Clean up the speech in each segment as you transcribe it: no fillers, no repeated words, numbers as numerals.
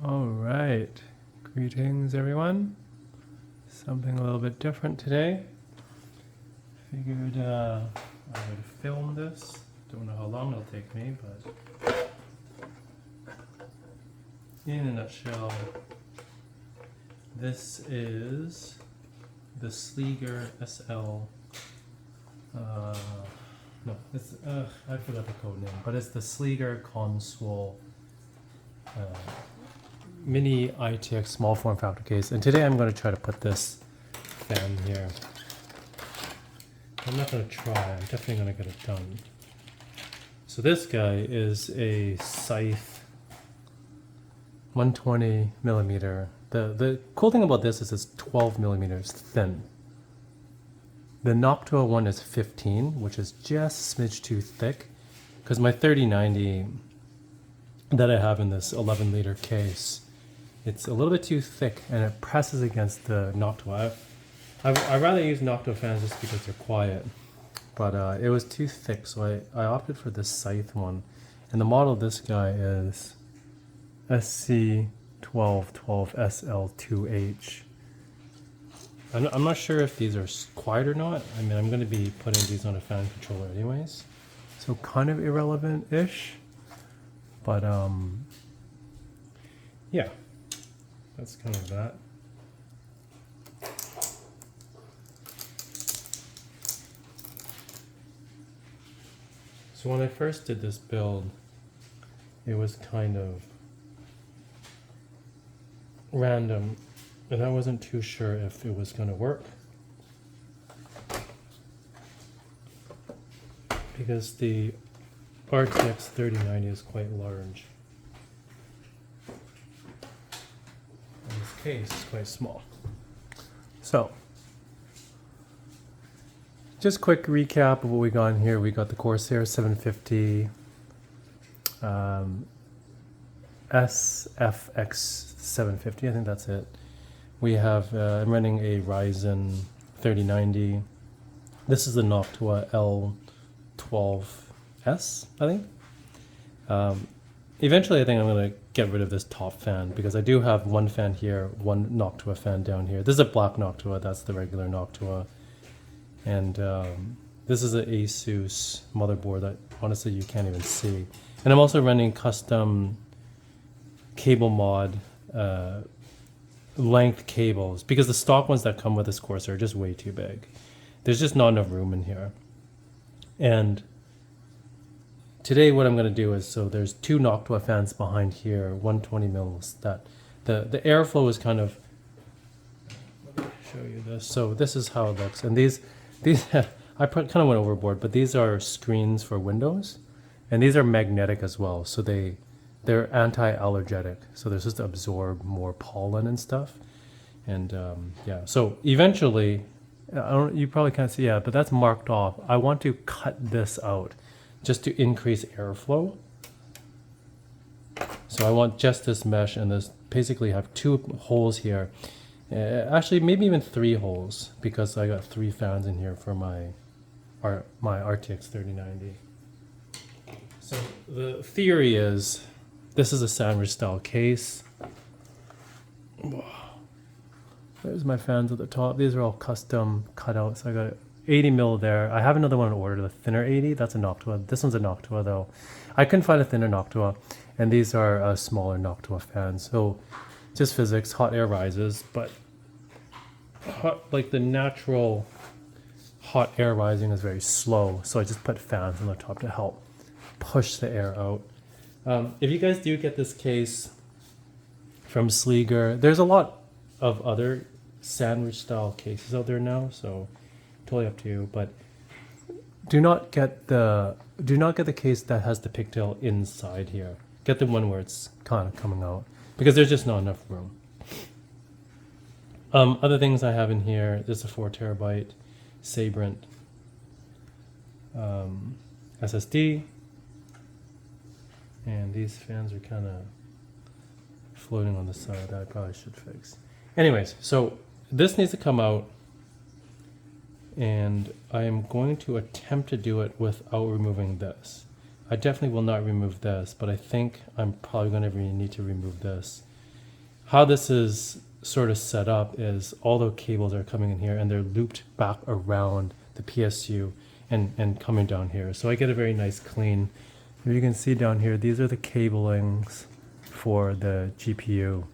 All right, greetings everyone. Something a little bit different today. Figured I would film this. Don't know how long it'll take me, but in a nutshell, this is the Sliger SL. No, it's I forgot the code name, but it's the Sliger Conswole mini ITX small form factor case, and today I'm going to try to put this fan here. I'm not going to try, I'm definitely going to get it done. So this guy is a Scythe 120 millimeter. The cool thing about this is it's 12 millimeters thin. The Noctua one is 15, which is just a smidge too thick, because my 3090 that I have in this 11 liter case, it's a little bit too thick and it presses against the Noctua. I rather use Noctua fans just because they're quiet, but it was too thick, so I opted for this Scythe one. And the model of this guy is SC1212SL2H. I'm not sure if these are quiet or not. I mean, I'm going to be putting these on a fan controller anyways, so kind of irrelevant-ish. But yeah, that's kind of that. So when I first did this build, it was kind of random, and I wasn't too sure if it was going to work, because the RTX 3090 is quite large. And this case is quite small. So, just quick recap of what we got in here. We got the Corsair 750, SFX 750, I think that's it. We have, I'm running a Ryzen 3090. This is the Noctua L12S, I think. Eventually I think I'm going to get rid of this top fan, because I do have one fan here, one Noctua fan down here. This is a black Noctua, that's the regular Noctua. And this is an Asus motherboard that honestly you can't even see. And I'm also running custom cable mod length cables, because the stock ones that come with this Corsair are just way too big. There's just not enough room in here. And today what I'm going to do is, so there's two Noctua fans behind here, 120 mils, that the airflow is kind of, let me show you this. So this is how it looks. And these I kind of went overboard, but these are screens for windows, and these are magnetic as well. So they're anti-allergenic, so they're supposed to absorb more pollen and stuff. And yeah, so eventually, you probably can't see, yeah, but that's marked off. I want to cut this out just to increase airflow. So I want just this mesh, and this basically have two holes here. Actually, maybe even three holes, because I got three fans in here for my RTX 3090. So the theory is, this is a sandwich style case. There's my fans at the top. These are all custom cutouts. I got 80 mil there. I have another one in order, the thinner 80. That's a Noctua. This one's a Noctua though. I couldn't find a thinner Noctua, and these are smaller Noctua fans. So just physics, hot air rises, but like the natural hot air rising is very slow. So I just put fans on the top to help push the air out. If you guys do get this case from Sliger, there's a lot of other sandwich style cases out there now, so totally up to you. But do not get the case that has the pigtail inside here. Get the one where it's kind of coming out, because there's just not enough room. Other things I have in here, there's a 4 terabyte Sabrent SSD. And these fans are kind of floating on the side that I probably should fix. Anyways, so this needs to come out, and I am going to attempt to do it without removing this. I definitely will not remove this, but I think I'm probably going to need to remove this. how this is sort of set up is all the cables are coming in here and they're looped back around the PSU and coming down here. So I get a very nice clean. If you can see down here, these are the cablings for the GPU.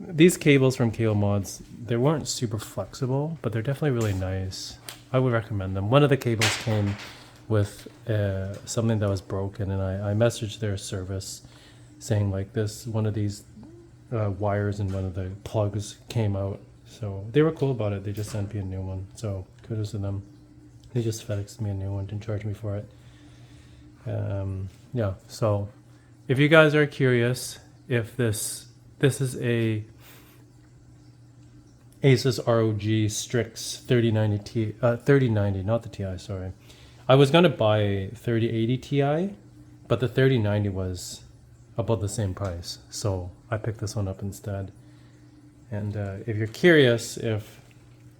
These cables from Cable Mods, they weren't super flexible, but they're definitely really nice. I would recommend them. One of the cables came with something that was broken, and I messaged their service saying like this, one of these wires and one of the plugs came out. So they were cool about it. They just sent me a new one. So kudos to them. They just FedExed me a new one, didn't charge me for it. Yeah, so if you guys are curious if this is a Asus ROG Strix 3090, not the Ti, sorry. I was gonna buy 3080 Ti, but the 3090 was about the same price, so I picked this one up instead. And if you're curious if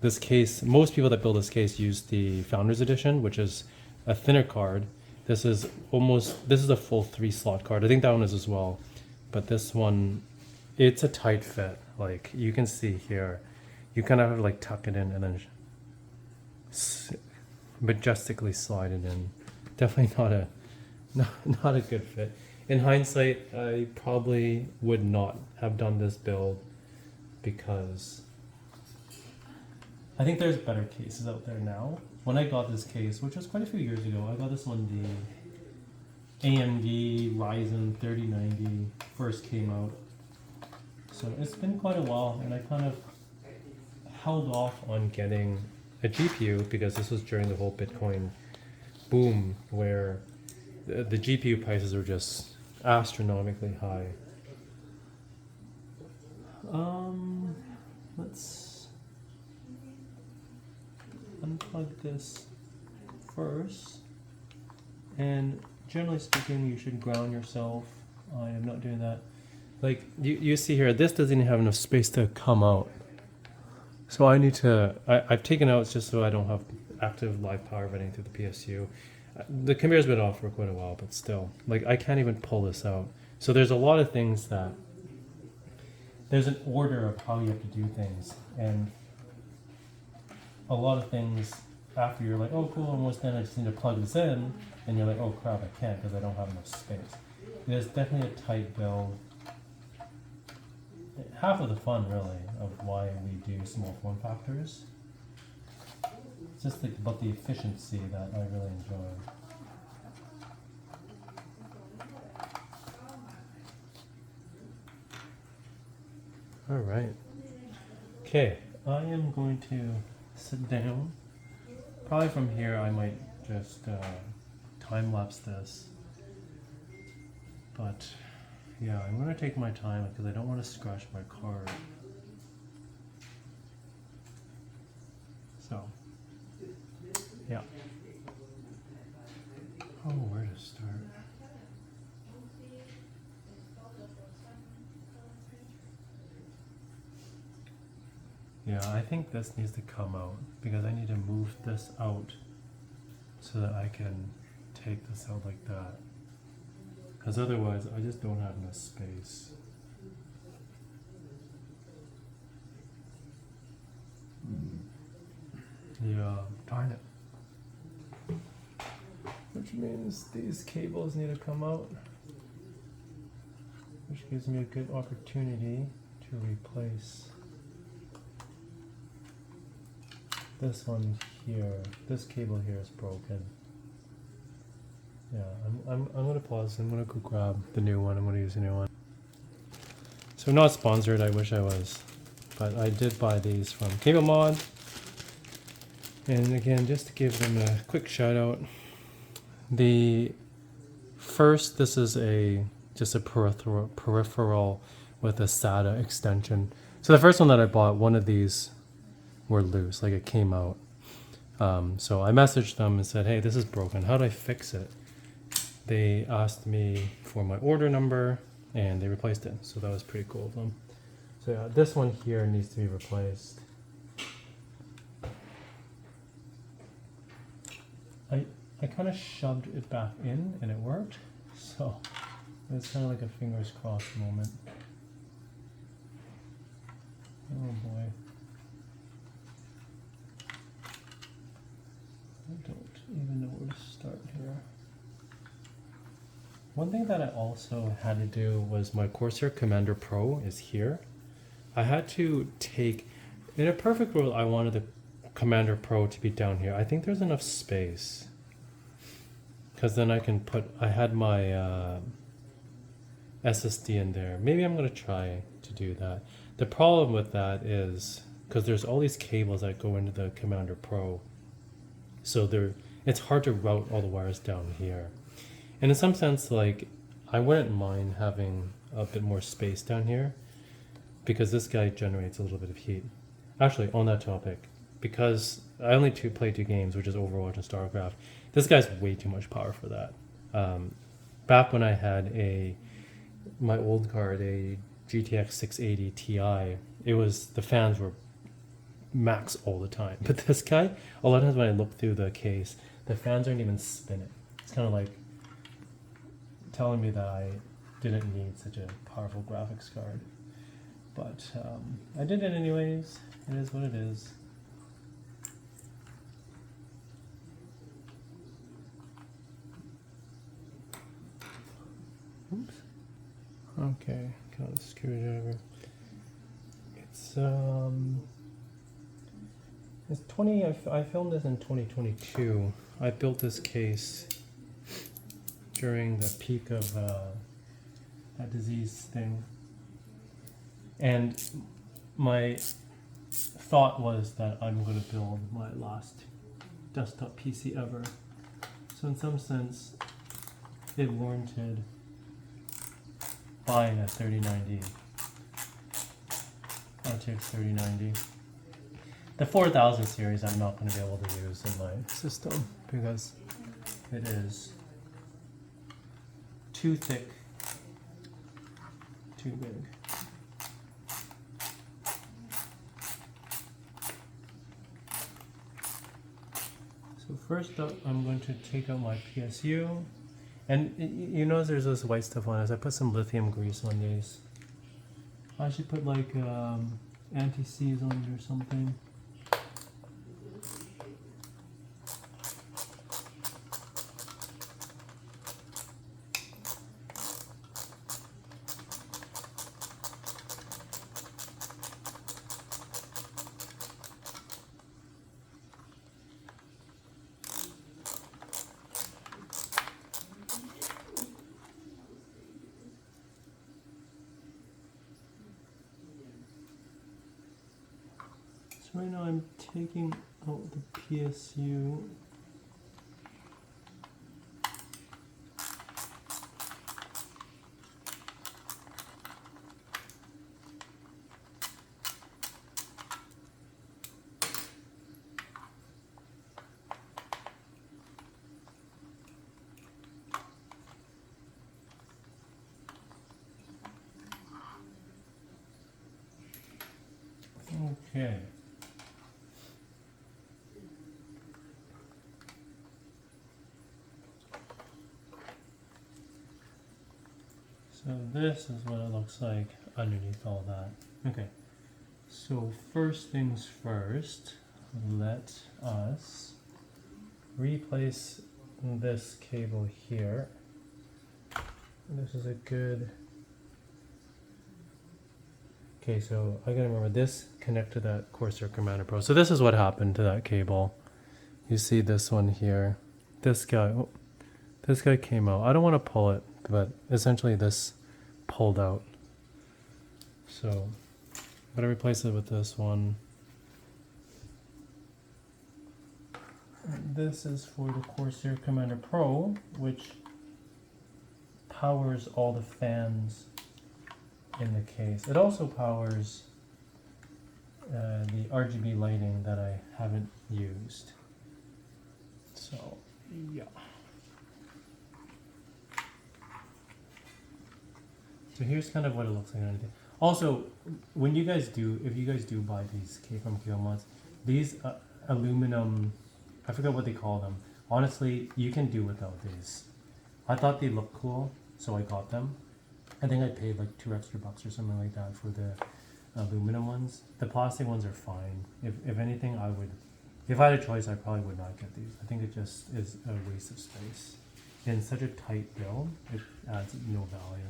this case, most people that build this case use the Founders Edition, which is a thinner card. This is a full 3-slot card. I think that one is as well, but this one, it's a tight fit. Like you can see here, you kind of have to like tuck it in and then majestically slide it in. Definitely not a good fit. In hindsight, I probably would not have done this build because I think there's better cases out there now. When I got this case, which was quite a few years ago, I got this one, the AMD Ryzen 3090 first came out. So it's been quite a while, and I kind of held off on getting a GPU because this was during the whole Bitcoin boom where the GPU prices were just astronomically high. Let's unplug this first. And generally speaking, you should ground yourself. I am not doing that. Like you see here, this doesn't even have enough space to come out. So I need to, I've taken out just so I don't have active live power running through the PSU. The computer's been off for quite a while, but still, like I can't even pull this out. So there's a lot of things that, there's an order of how you have to do things. And a lot of things after you're like, oh cool, almost done, I just need to plug this in. And you're like, oh crap, I can't because I don't have enough space. It is definitely a tight build. Half of the fun really of why we do small form factors. It's just about the efficiency that I really enjoy. All right. Okay, I am going to sit down. Probably from here I might just time lapse this. But yeah, I'm going to take my time because I don't want to scratch my card. So, yeah. Oh, where to start? Yeah, I think this needs to come out because I need to move this out so that I can take this out like that. Because otherwise, I just don't have enough space. Yeah, darn it. Which means these cables need to come out. Which gives me a good opportunity to replace this one here. This cable here is broken. Yeah, I'm gonna pause. I'm gonna go grab the new one. I'm gonna use the new one. So not sponsored. I wish I was, but I did buy these from Cable Mod. And again, just to give them a quick shout out. The first, this is just a peripheral with a SATA extension. So the first one that I bought, one of these were loose, like it came out. So I messaged them and said, hey, this is broken. How do I fix it? They asked me for my order number and they replaced it. So that was pretty cool of them. So yeah, this one here needs to be replaced. I kind of shoved it back in and it worked. So it's kind of like a fingers crossed moment. Oh boy. I don't even know where to start here. One thing that I also had to do was my Corsair Commander Pro is here. I had to take, in a perfect world, I wanted the Commander Pro to be down here. I think there's enough space. Because then I can put, I had my SSD in there. Maybe I'm going to try to do that. The problem with that is, because there's all these cables that go into the Commander Pro. So it's hard to route all the wires down here. And in some sense, like, I wouldn't mind having a bit more space down here, because this guy generates a little bit of heat. Actually, on that topic, because I only play two games, which is Overwatch and StarCraft, this guy's way too much power for that. Back when I had my old card, a GTX 680 Ti, the fans were max all the time. But this guy, a lot of times when I look through the case, the fans aren't even spinning. It's kind of like telling me that I didn't need such a powerful graphics card. But I did it anyways. It is what it is. Oops. Okay, got a screwdriver. It's 20. I filmed this in 2022. I built this case during the peak of that disease thing, and my thought was that I'm going to build my last desktop PC ever. So in some sense, it warranted buying a 3090, RTX 3090. The 4000 series I'm not going to be able to use in my system because it is too thick, too big. So first up, I'm going to take out my PSU. And you notice there's this white stuff on this. I put some lithium grease on these. I should put like anti-seize on it or something. So right now I'm taking out the PSU. Okay. So this is what it looks like underneath all that. Okay, so first things first, let us replace this cable here. This is a good... Okay, so I gotta remember this connect to that Corsair Commander Pro. So this is what happened to that cable. You see this one here. This guy came out. I don't want to pull it, but essentially this pulled out. So I'm gonna replace it with this one. And this is for the Corsair Commander Pro, which powers all the fans in the case. It also powers the RGB lighting that I haven't used. So yeah. So here's kind of what it looks like. Also, when you guys do, if you guys do buy these from KO mods, these aluminum, I forgot what they call them. Honestly, you can do without these. I thought they looked cool, so I got them. I think I paid like $2 extra or something like that for the aluminum ones. The plastic ones are fine. If anything, if I had a choice, I probably would not get these. I think it just is a waste of space. In such a tight build, it adds no value.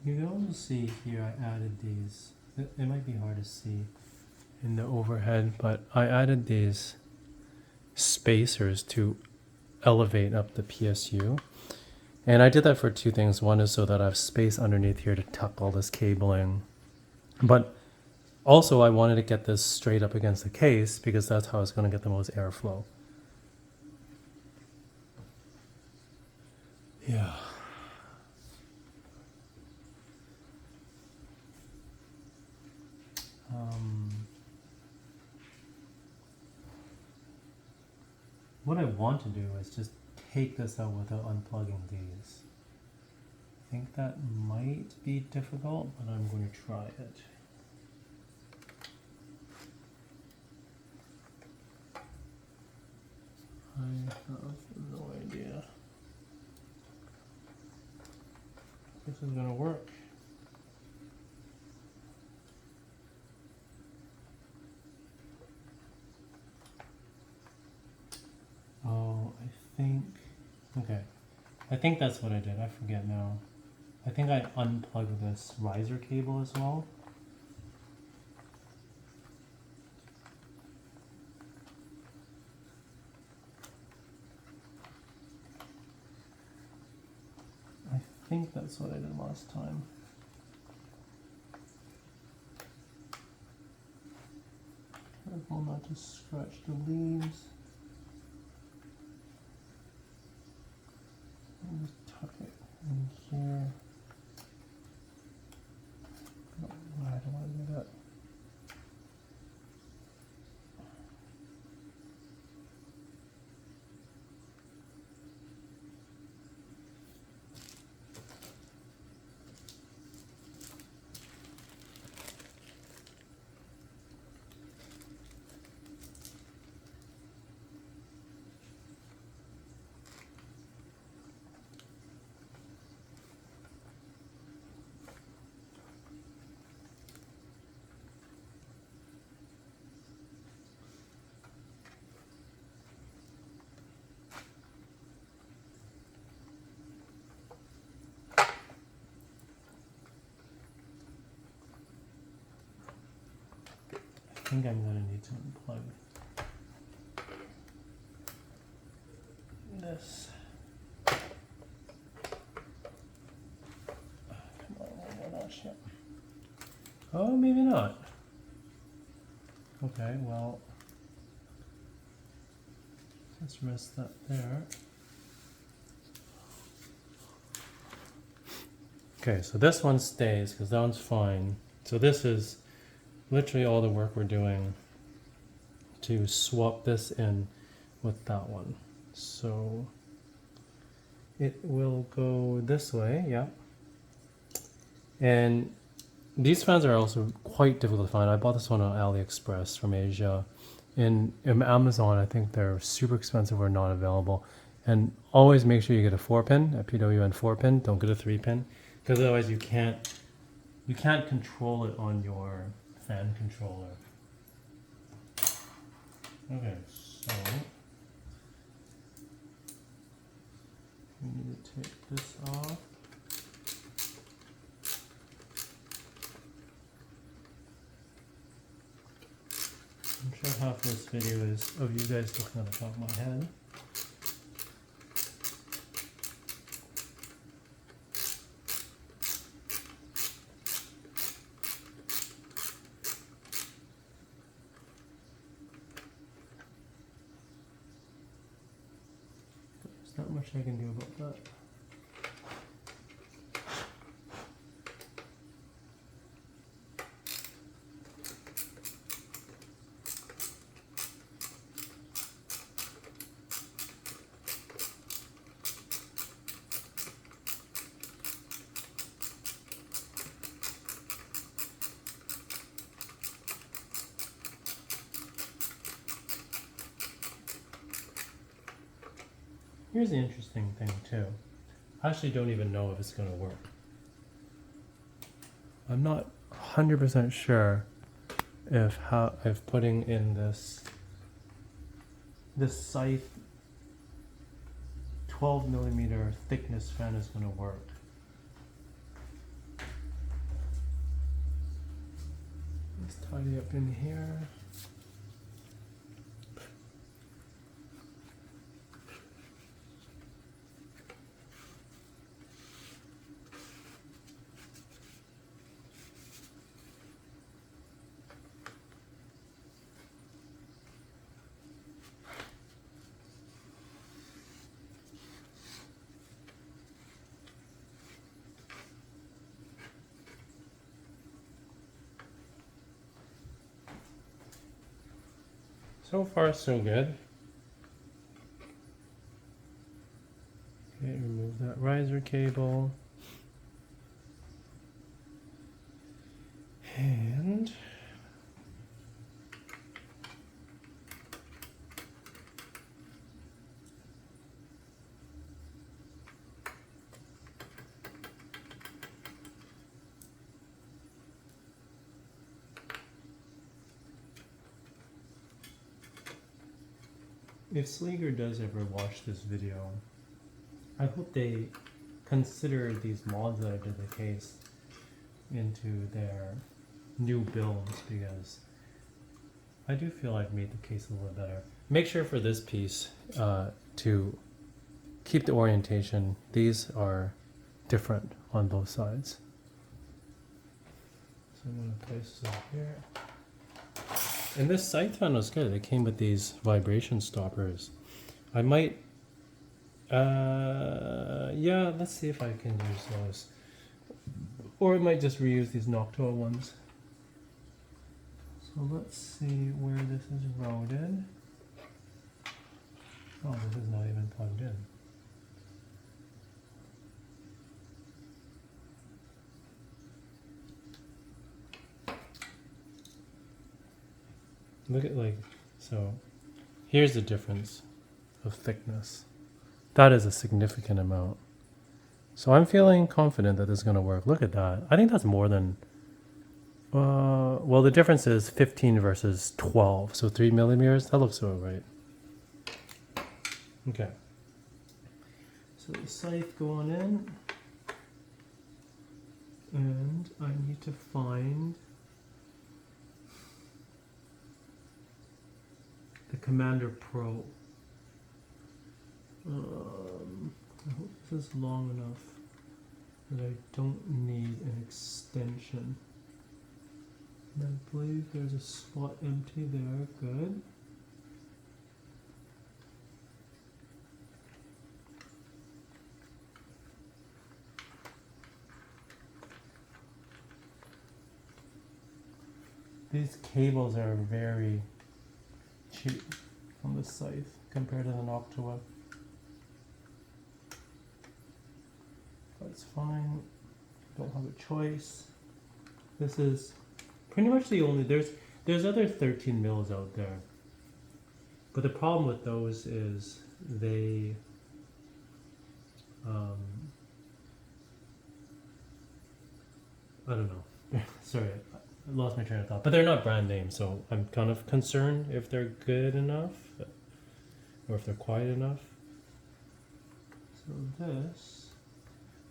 You can also see here I added these. It might be hard to see in the overhead, but I added these spacers to elevate up the PSU. And I did that for two things. One is so that I have space underneath here to tuck all this cabling. But also I wanted to get this straight up against the case because that's how it's going to get the most airflow. Yeah. What I want to do is just take this out without unplugging these. I think that might be difficult, but I'm going to try it. I have no idea. This is going to work. Oh, I think that's what I did. I forget now. I think I unplugged this riser cable as well. I think that's what I did last time. Careful not to scratch the leaves. Just tuck it in here. No, I don't want to do that. I think I'm going to need to unplug this. Come on, one more notch, yeah. Oh, maybe not. Okay, well, let's rest that there. Okay, so this one stays because that one's fine. So this is literally all the work we're doing to swap this in with that one. So it will go this way, yeah. And these fans are also quite difficult to find. I bought this one on AliExpress from Asia. In Amazon, I think they're super expensive or not available. And always make sure you get a 4-pin, a PWM 4-pin. Don't get a 3-pin, because otherwise you can't control it on your fan controller. Okay, so we need to take this off. I'm So half this video is of you guys looking at the top of my head. There's not much I can do about that. Here's the interesting thing too. I actually don't even know if it's going to work. I'm not 100% sure if putting in this Scythe 12mm thickness fan is going to work. Let's tidy up in here. So far, so good. Okay, remove that riser cable. And if Sliger does ever watch this video, I hope they consider these mods that I did the case into their new builds, because I do feel I've made the case a little better. Make sure for this piece to keep the orientation. These are different on both sides. So I'm going to place this here. And this Scythe fan was good. It came with these vibration stoppers. I might, yeah, let's see if I can use those. Or I might just reuse these Noctua ones. So let's see where this is routed. Oh, this is not even plugged in. Look at, like, so here's the difference of thickness. That is a significant amount. So I'm feeling confident that this is going to work. Look at that. I think that's more than, well, the difference is 15 versus 12. So 3mm, that looks all right. Okay. So the Scythe going in. And I need to find the Commander Pro. I hope this is long enough that I don't need an extension. And I believe there's a spot empty there. Good. These cables are very cheap on the Scythe compared to the Noctua. That's fine. Don't have a choice. This is pretty much the only, there's other 13 mils out there, but the problem with those is they I don't know. Sorry, I lost my train of thought. But they're not brand name, so I'm kind of concerned if they're good enough or if they're quiet enough. So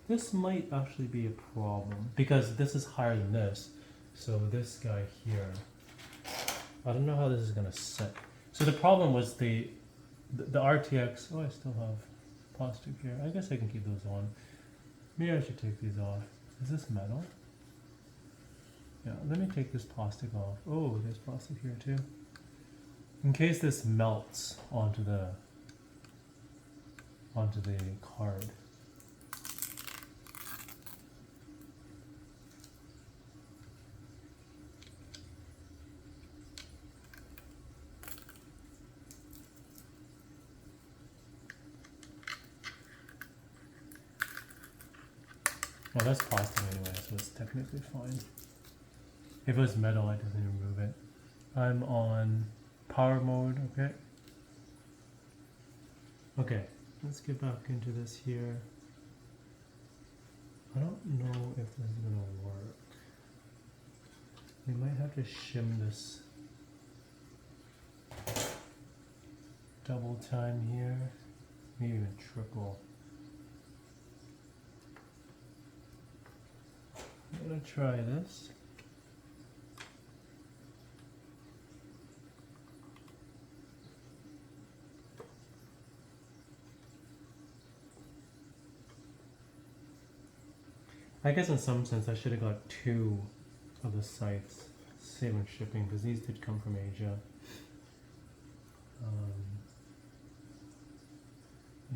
this might actually be a problem because this is higher than this. So this guy here I don't know how this is gonna set. So the problem was the RTX. Oh, I still have plastic here. I guess I can keep those on. Maybe I should take these off. Is this metal? Yeah, let me take this plastic off. Oh, there's plastic here too. In case this melts onto the card. Well, that's plastic anyway, so it's technically fine. If it was metal, I definitely remove it. I'm on power mode, okay? Okay, let's get back into this here. I don't know if this is gonna work. We might have to shim this double time here, maybe even triple. I'm gonna try this. I guess in some sense I should have got 2 of the Scythes, save on shipping, because these did come from Asia.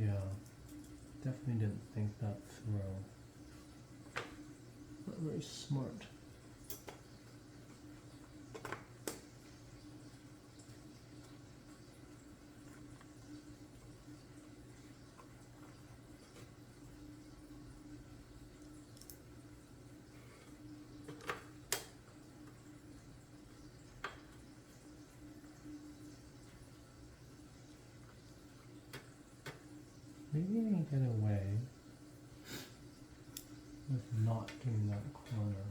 Yeah, definitely didn't think that through. Not very smart. Maybe I can get away with not doing that corner.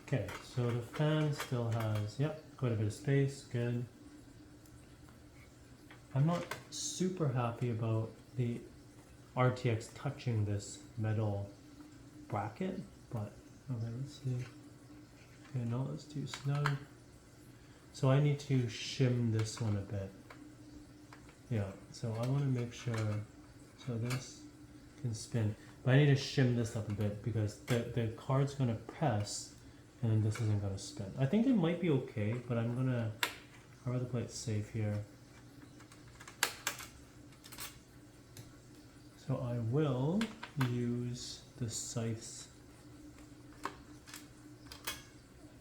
Okay, so the fan still has, yep, quite a bit of space, good. I'm not super happy about the RTX touching this metal bracket, but okay, let's see. Okay, no, that's too snug. So I need to shim this one a bit. Yeah, so I want to make sure, so this can spin. But I need to shim this up a bit because the card's going to press and then this isn't going to spin. I think it might be okay, but I'd rather play it safe here. So I will use the Scythe's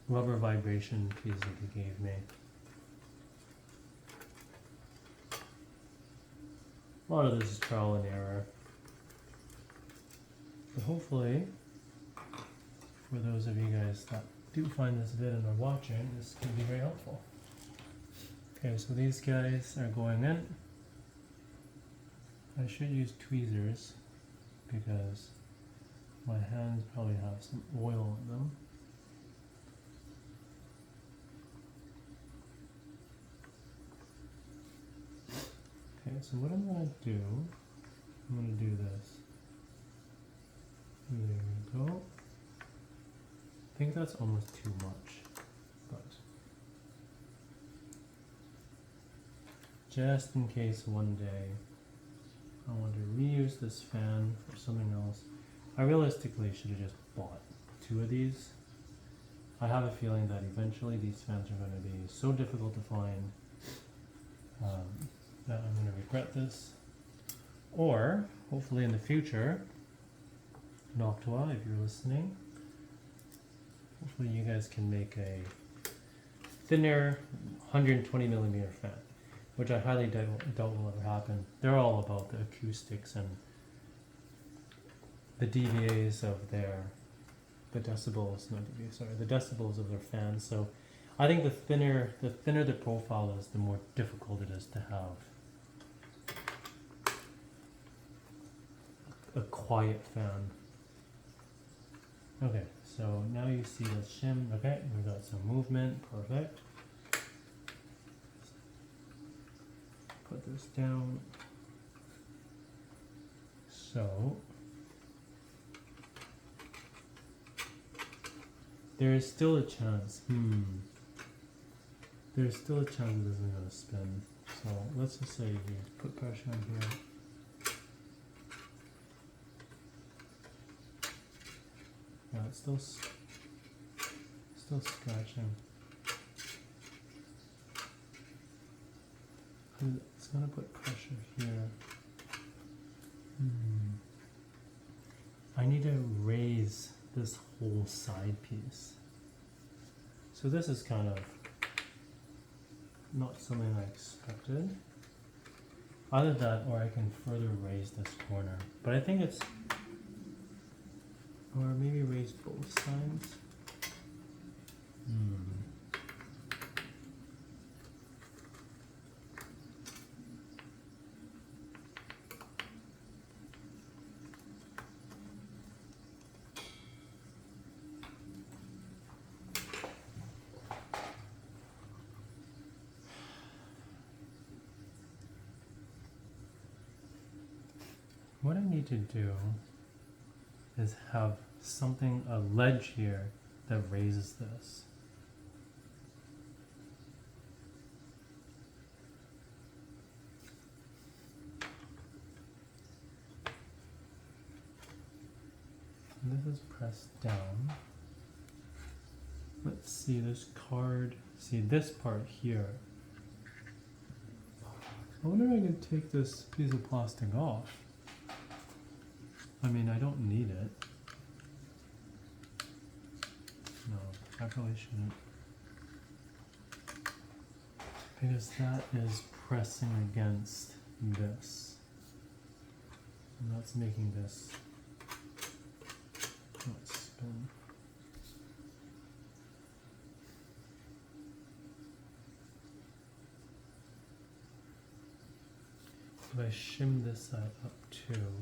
rubber vibration piece that he gave me. A lot of this is trial and error. But hopefully, for those of you guys that do find this vid and are watching, this can be very helpful. Okay, so these guys are going in. I should use tweezers because my hands probably have some oil on them. Okay, so what I'm going to do, I'm going to do this. There we go. I think that's almost too much, but just in case one day I want to reuse this fan for something else. I realistically should have just bought 2 of these. I have a feeling that eventually these fans are going to be so difficult to find that I'm going to regret this. Or, hopefully in the future, Noctua, if you're listening, hopefully you guys can make a thinner 120mm fan, which I highly doubt will ever happen. They're all about the acoustics and the DVAs of the decibels of their fans. So I think the thinner the profile is, the more difficult it is to have a quiet fan. Okay, so now you see the shim. Okay, we got some movement. Perfect. Put this down. So There is still a chance. There's still a chance this isn't going to spin. So let's just say you put pressure on here. Yeah, it's still scratching. It's going to put pressure here. I need to raise this whole side piece. So this is kind of not something I expected. Either that or I can further raise this corner. But I think it's, or maybe raise both sides. What I need to do is have something, a ledge here that raises this. And this is pressed down. Let's see this card, see this part here. I wonder if I can take this piece of plastic off. I mean, I don't need it. No, I probably shouldn't. Because that is pressing against this. And that's making this not spin. If I shim this side up too,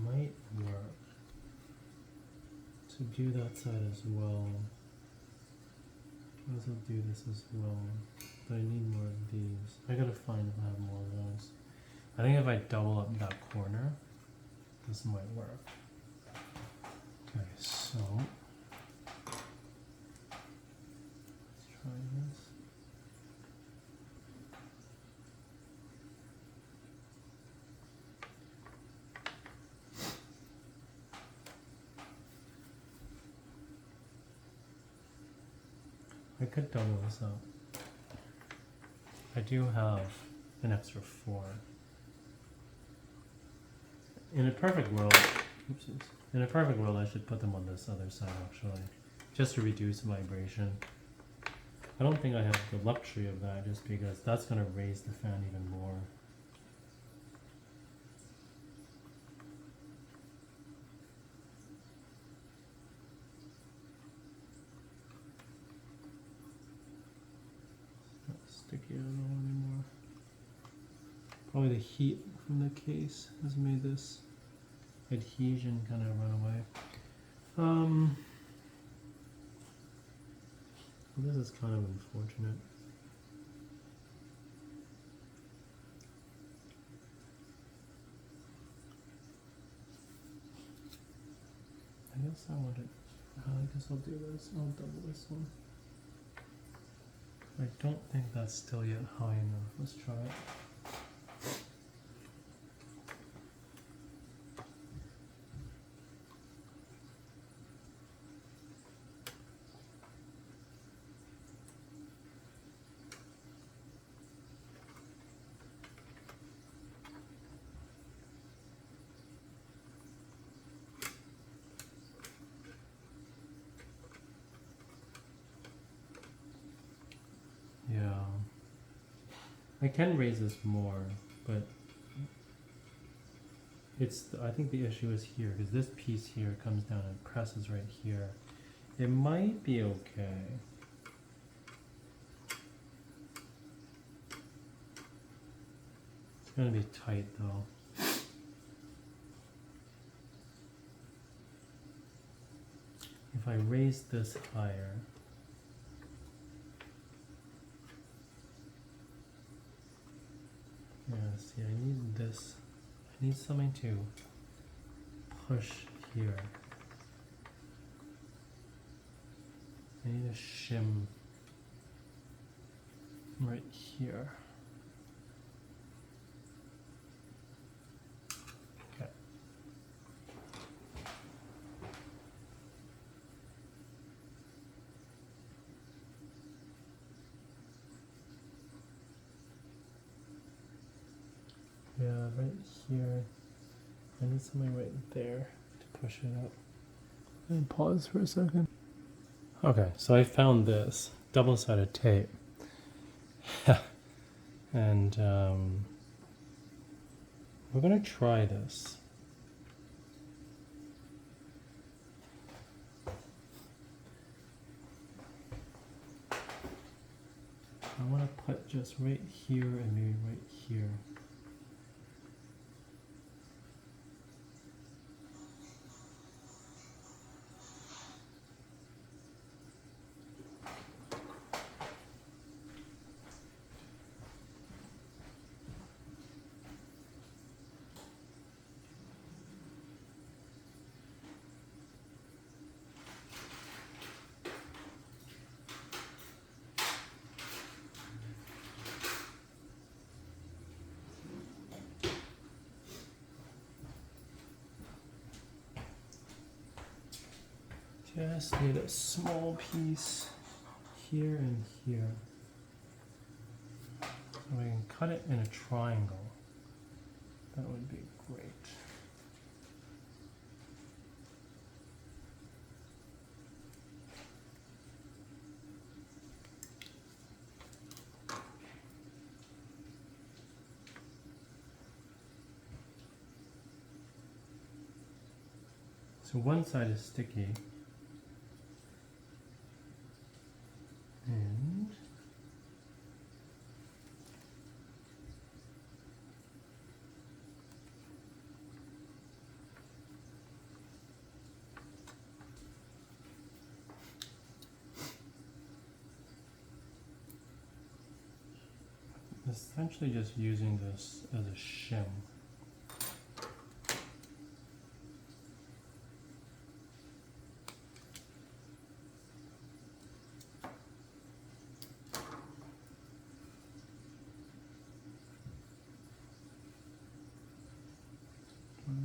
might work. To do that side as well. I also do this as well. But I need more of these. I gotta find if I have more of those. I think if I double up that corner, this might work. Okay, so let's try this. I could double this up. I do have an extra 4. In a perfect world, oopsies. In a perfect world, I should put them on this other side actually, just to reduce vibration. I don't think I have the luxury of that, just because that's going to raise the fan even more. Sticky, I don't know anymore. Probably the heat from the case has made this adhesion kind of run away. This is kind of unfortunate. I guess I'll do this. I'll double this one. I don't think that's still yet high enough. Let's try it. Yeah, I can raise this more, but I think the issue is here, because this piece here comes down and presses right here. It might be okay. It's gonna be tight though. If I raise this higher, yeah, see, I need this. I need something to push here. I need a shim right here. Okay. Yeah, right here. I need something right there to push it up. And pause for a second. Okay, so I found this double-sided tape. And we're gonna try this. I want to put just right here and maybe right here. Just need a small piece here and here. So we can cut it in a triangle. That would be great. So one side is sticky. And essentially just using this as a shim.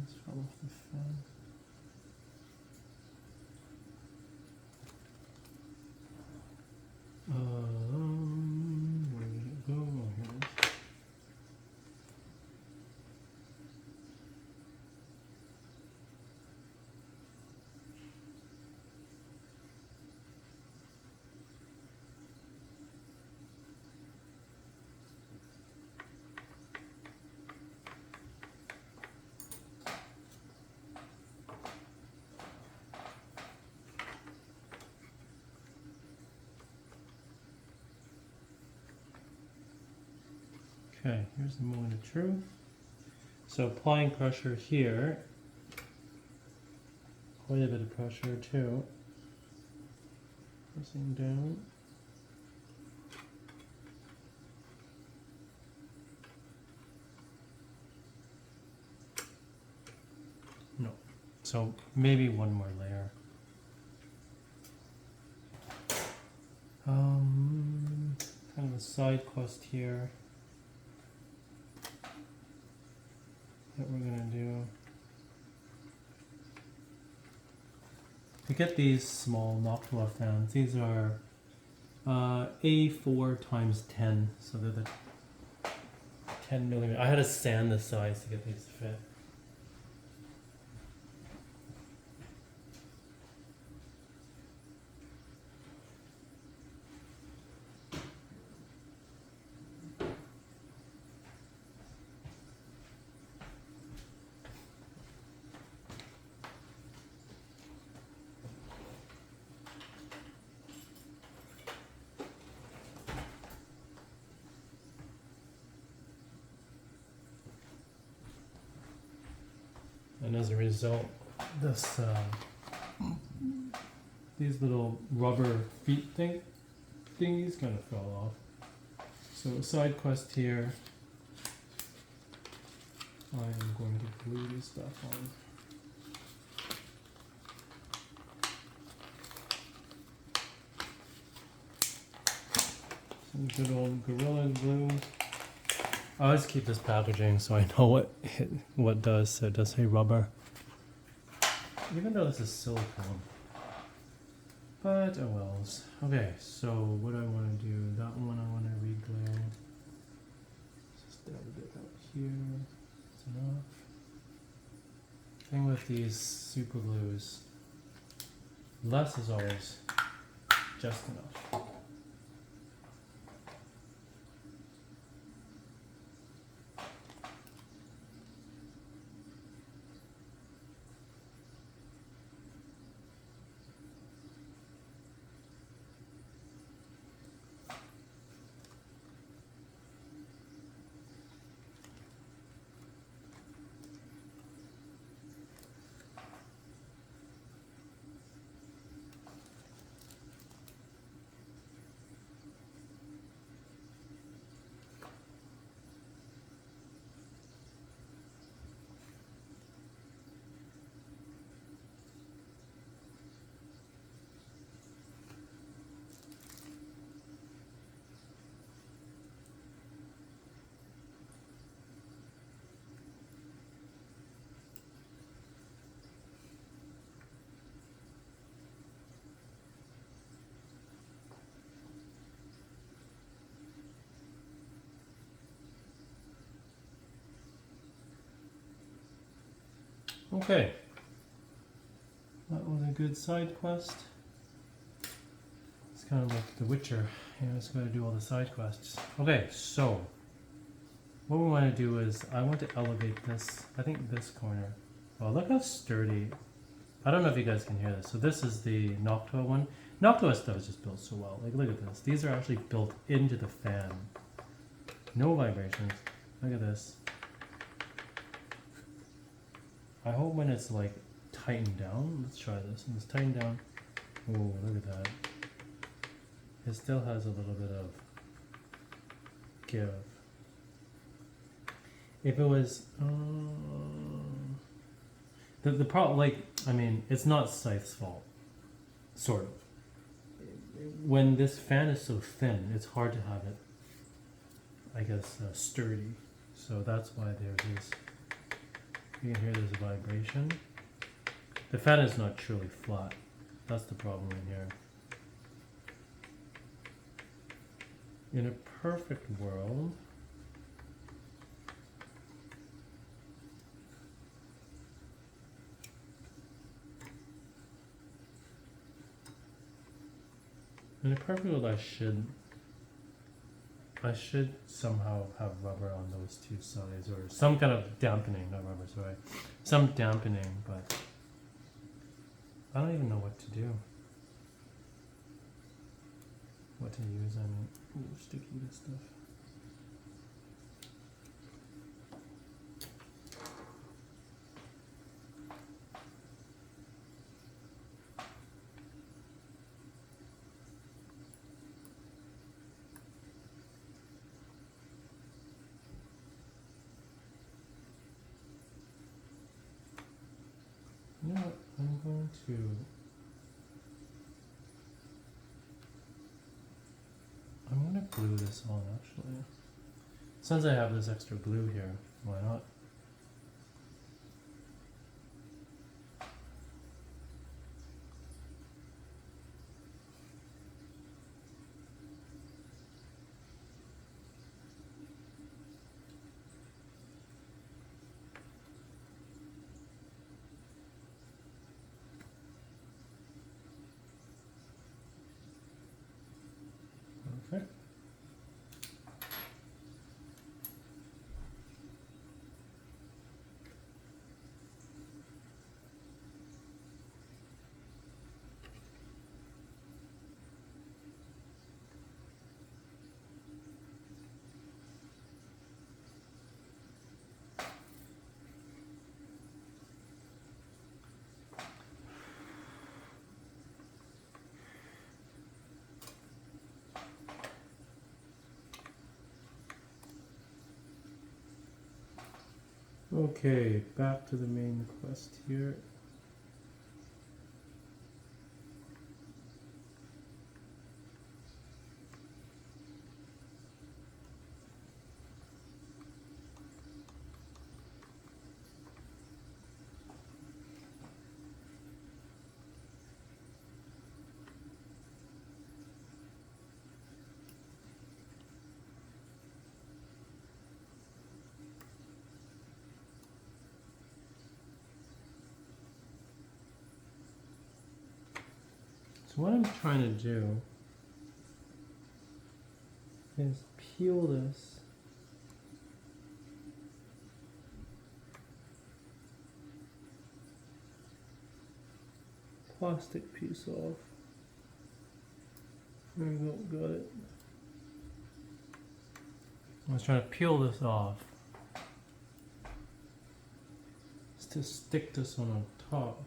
This fell off the fan. Where did it go? Oh, here it is. Okay, here's the moment of truth. So applying pressure here, quite a bit of pressure too. Pressing down. No, so maybe one more layer. Kind of a side quest here that we're gonna do. To get these small Noctua fans, these are A4 times 10, so they're the 10 millimeter. I had to sand the size to get these to fit. And as a result, this these little rubber feet thingies kind of fell off. So a side quest here. I am going to glue this stuff on. Some good old Gorilla Glue. I always keep this packaging so I know what does. So it does say rubber. Even though this is silicone. But oh wells. Okay, so what I want to do, that one I want to re-glue. Just dab a bit up here. That's enough. Thing with these super glues, less is always just enough. Okay, that was a good side quest. It's kind of like The Witcher. You just got to do all the side quests. Okay, so what we want to do is I want to elevate this. I think this corner. Oh, look how sturdy. I don't know if you guys can hear this. So this is the Noctua one. Noctua stuff is just built so well. Like, look at this. These are actually built into the fan. No vibrations. Look at this. I hope when it's like tightened down, let's try this. When it's tightened down, oh, look at that. It still has a little bit of give. If it was, the problem, like, I mean, it's not Scythe's fault, sort of. When this fan is so thin, it's hard to have it, I guess, sturdy. So that's why there's this. You can hear this vibration. The fan is not truly flat. That's the problem in here. In a perfect world, I should somehow have rubber on those two sides, or some kind of dampening, not rubber, sorry. Some dampening, but I don't even know what to do. What to use, I mean, ooh, sticky this stuff. You know what, I'm going to glue this on actually. Since I have this extra glue here, why not? Perfect. Okay, back to the main quest here. So what I'm trying to do is peel this plastic piece off. There we go, got it. I was trying to peel this off just to stick this one on top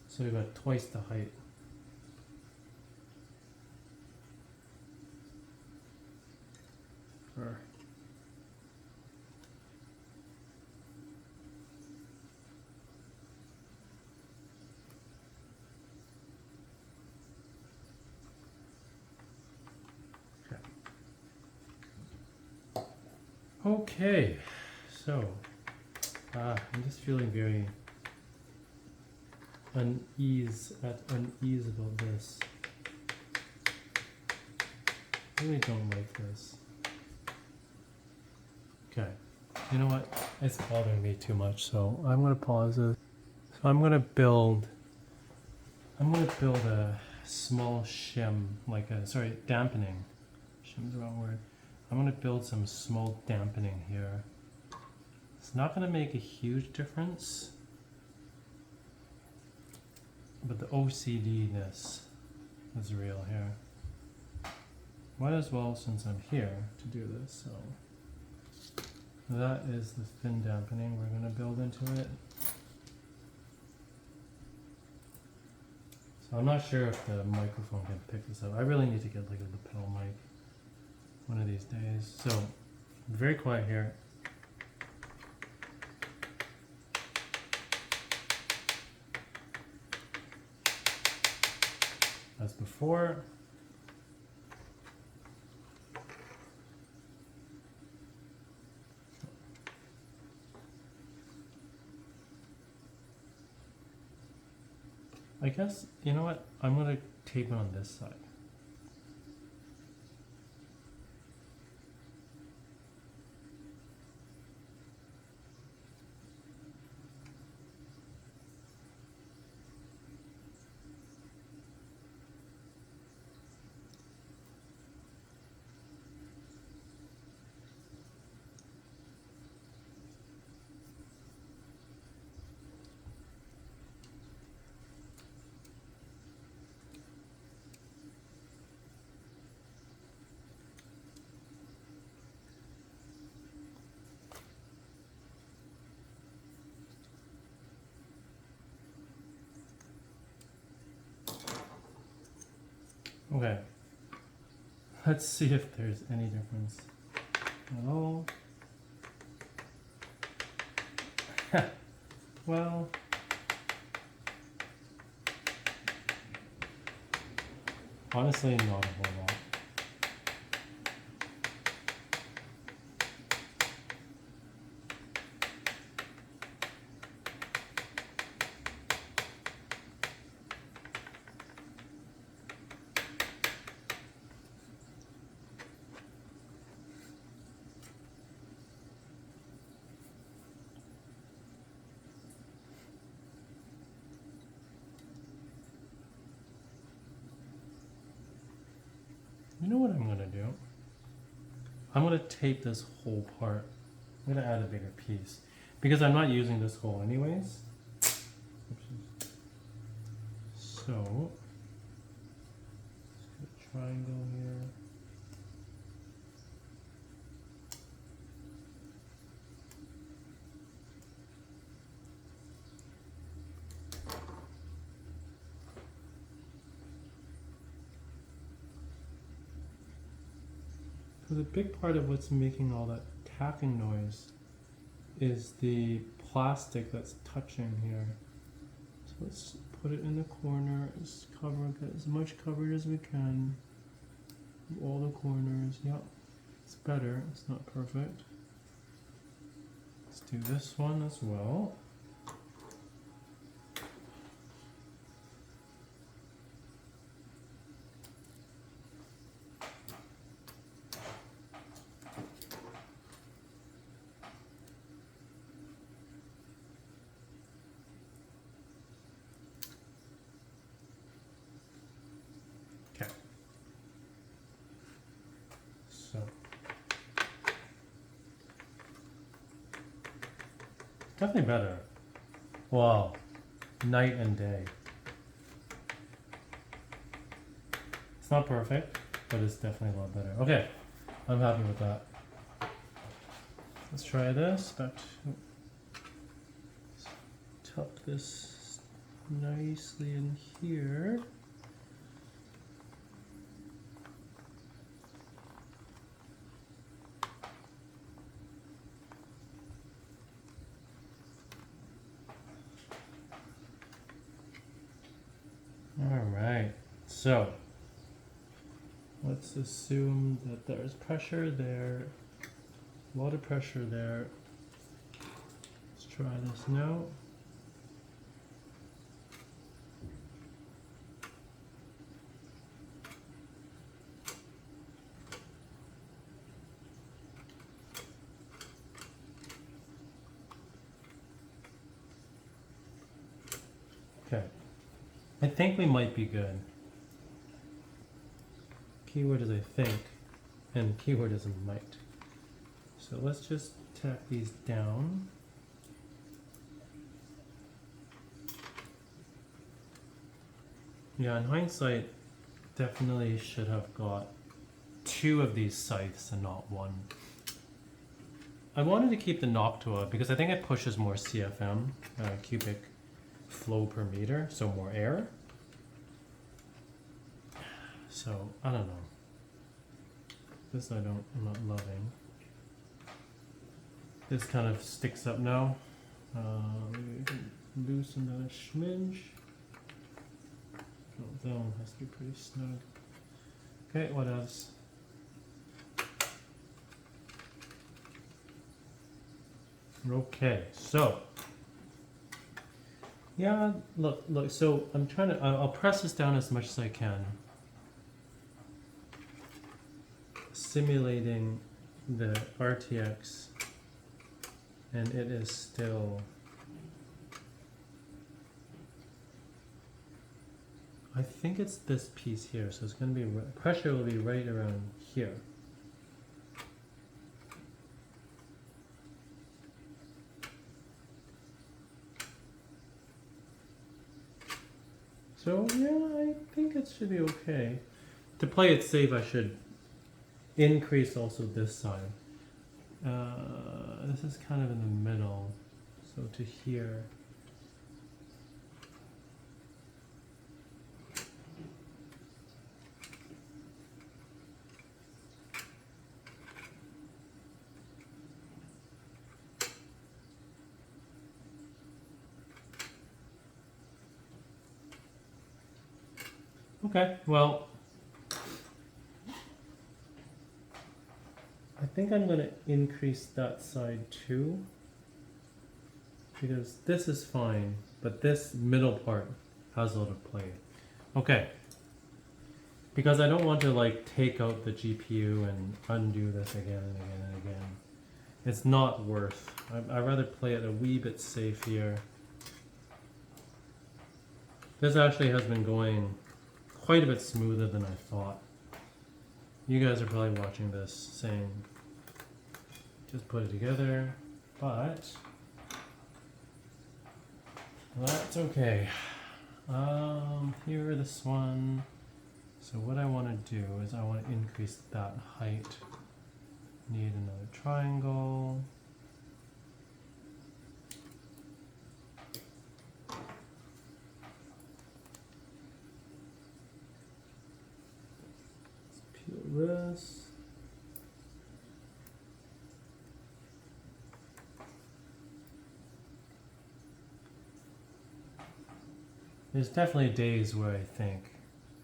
so we got twice the height. Okay, so I'm just feeling very unease about this. I really don't like this. Okay, you know what? It's bothering me too much, so I'm gonna pause this. So I'm gonna build a small shim, dampening. Shim's the wrong word. I'm going to build some small dampening here. It's not going to make a huge difference, but the OCD-ness is real here. Might as well, since I'm here, to do this. So that is the thin dampening we're going to build into it. So I'm not sure if the microphone can pick this up. I really need to get like a lapel mic one of these days. So very quiet here. As before. I guess, you know what? I'm going to tape it on this side. Okay, let's see if there's any difference at all. Well, honestly, not a whole lot. You know what I'm going to do? I'm going to tape this whole part. I'm going to add a bigger piece because I'm not using this hole anyways. So, let's get a triangle here. So the big part of what's making all that tapping noise is the plastic that's touching here. So let's put it in the corner, get as much covered as we can. All the corners, yep. It's better, it's not perfect. Let's do this one as well. Definitely better. Wow. Night and day. It's not perfect, but it's definitely a lot better. Okay. I'm happy with that. Let's try this. Tuck this nicely in here. Alright, so let's assume that there's pressure there, a lot of pressure there. Let's try this now. Okay, I think we might be good. Keyword is I think, and keyword is might. So let's just tack these down. Yeah, in hindsight, definitely should have got 2 of these scythes and not 1. I wanted to keep the Noctua because I think it pushes more CFM, cubic flow per meter, so more air. So I don't know. This I'm not loving. This kind of sticks up now. We can loosen that a smidge. Oh, that one has to be pretty snug. Okay, what else? Okay, so yeah, look. So I'm trying to. I'll press this down as much as I can, simulating the RTX, and it is still. I think it's this piece here, so it's going to be pressure will be right around here. So yeah, I think it should be okay. To play it safe, I should increase also this side. This is kind of in the middle, so to here. Okay, well, I think I'm going to increase that side too, because this is fine, but this middle part has a lot of play. Okay, because I don't want to like take out the GPU and undo this again and again and again. It's not worth. I'd rather play it a wee bit safe here. This actually has been going quite a bit smoother than I thought. You guys are probably watching this saying, just put it together, but that's okay. Here, this one. So what I want to do is I want to increase that height. Need another triangle. This. There's definitely days where I think,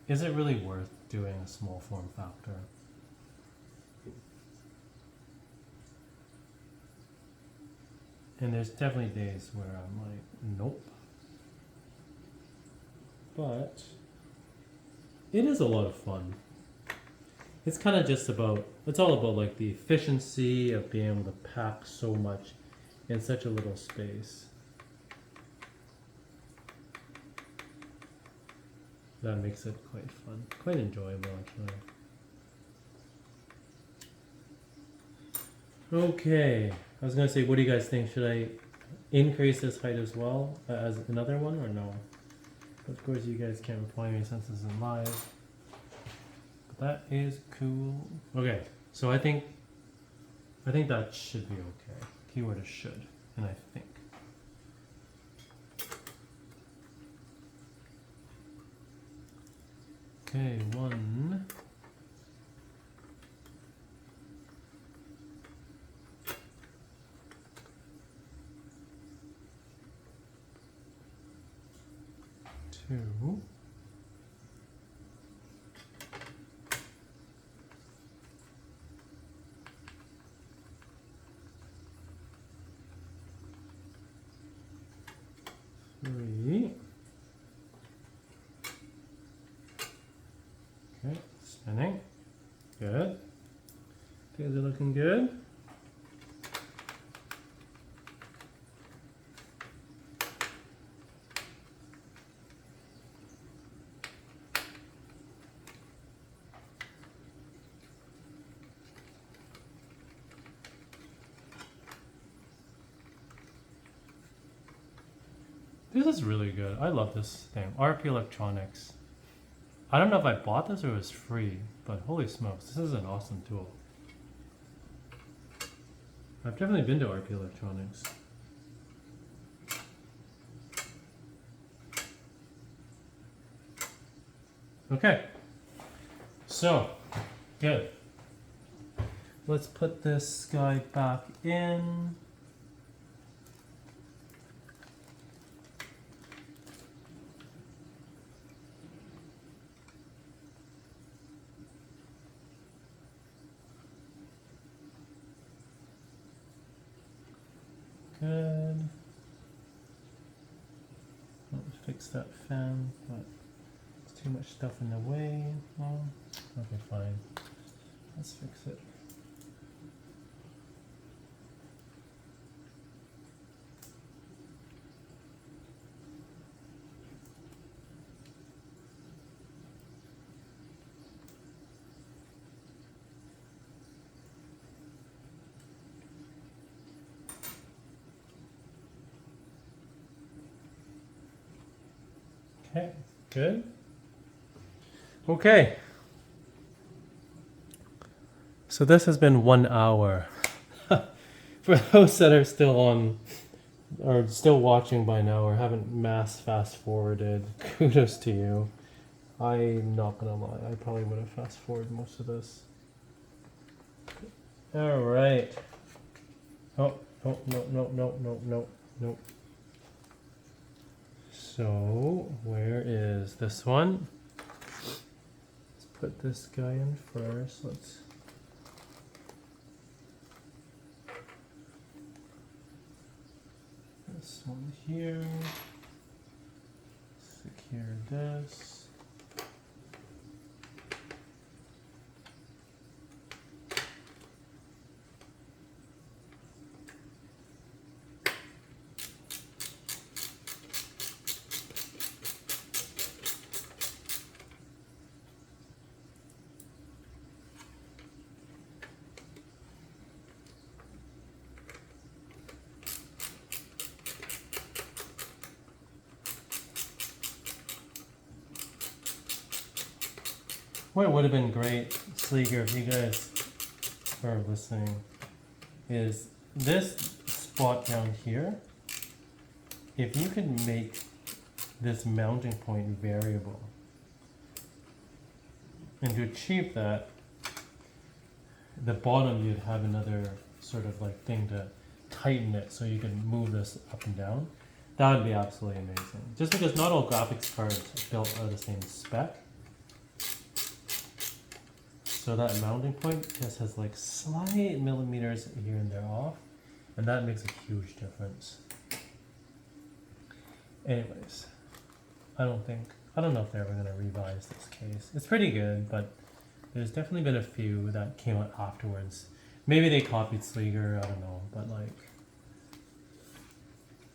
is it really worth doing a small form factor? And there's definitely days where I'm like, nope. But it is a lot of fun. It's kind of just about, it's all about like the efficiency of being able to pack so much in such a little space. That makes it quite fun, quite enjoyable actually. Okay, I was gonna say, what do you guys think? Should I increase this height as well as another one, or no? Of course, you guys can't reply me since this is live. But that is cool. Okay, so I think that should be okay. Keyword is should, and I think. Okay, 1. Two. Three. Okay, spinning. Good. Things are looking good. This is really good. I love this thing. RP Electronics. I don't know if I bought this or it was free, but holy smokes, this is an awesome tool. I've definitely been to RP Electronics. Okay, so good. Let's put this guy back in. Good. Let's fix that fan, but there's too much stuff in the way. Oh, okay, fine. Let's fix it. Okay, good. Okay. So this has been 1 hour. For those that are still on, or still watching by now, or haven't mass fast forwarded, kudos to you. I'm not gonna lie, I probably would have fast forwarded most of this. All right. Oh, no, no. So, where is this one? Let's put this guy in first. Let's this one here. Secure this. What would have been great, Sliger, if you guys are listening, is this spot down here. If you could make this mounting point variable, and to achieve that, the bottom you'd have another sort of like thing to tighten it so you can move this up and down. That would be absolutely amazing. Just because not all graphics cards built are the same spec. So that mounting point just has like slight millimeters here and there off, and that makes a huge difference. Anyways, I don't know if they're ever gonna revise this case. It's pretty good, but there's definitely been a few that came out afterwards. Maybe they copied Sliger, I don't know, but like,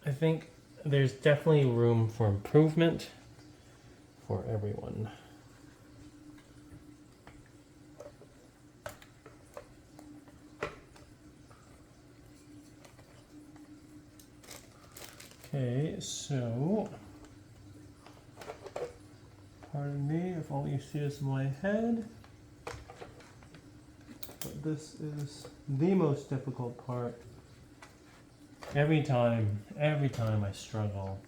I think there's definitely room for improvement for everyone. Okay, so pardon me if all you see is my head, but this is the most difficult part. Every time I struggle,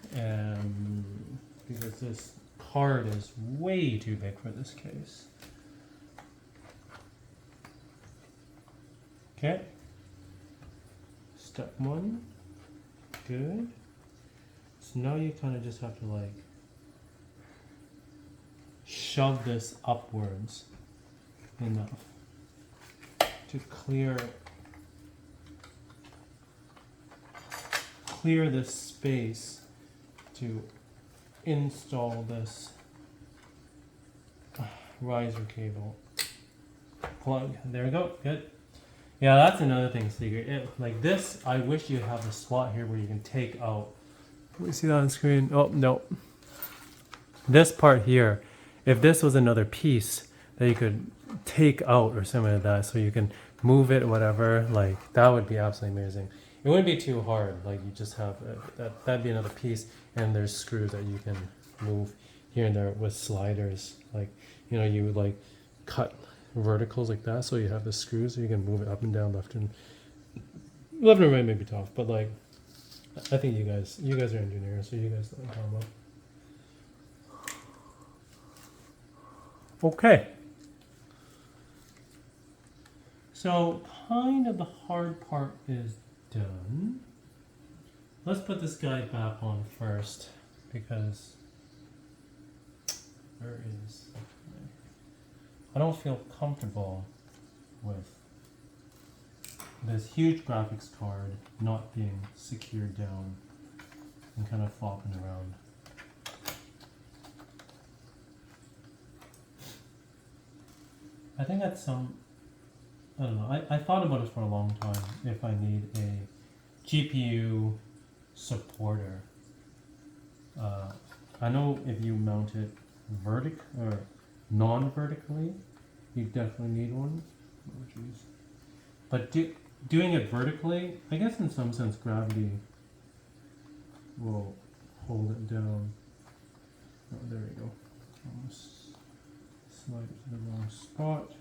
because this card is way too big for this case. Okay. Step one. Good. So now you kind of just have to like shove this upwards enough to clear this space to install this riser cable plug. There we go. Good. Yeah, that's another thing, Sliger. Like this, I wish you have a slot here where you can take out. Can we see that on screen? Oh, no. This part here, if this was another piece that you could take out or something like that, so you can move it or whatever, like that would be absolutely amazing. It wouldn't be too hard. Like you just have, that'd be another piece, and there's screws that you can move here and there with sliders. Like, you know, you would like cut verticals like that, so you have the screws so you can move it up and down, left and right may be tough, but like I think you guys are engineers, so you guys know what I'm talking about. Okay, so kind of the hard part is done. Let's put this guy back on first, because where is I don't feel comfortable with this huge graphics card not being secured down and kind of flopping around. I think that's some, I don't know, I thought about it for a long time if I need a GPU supporter. I know if you mount it or non-vertically, you definitely need one. Oh jeez. But doing it vertically, I guess in some sense gravity will hold it down. Oh, there we go. Almost slide it to the wrong spot.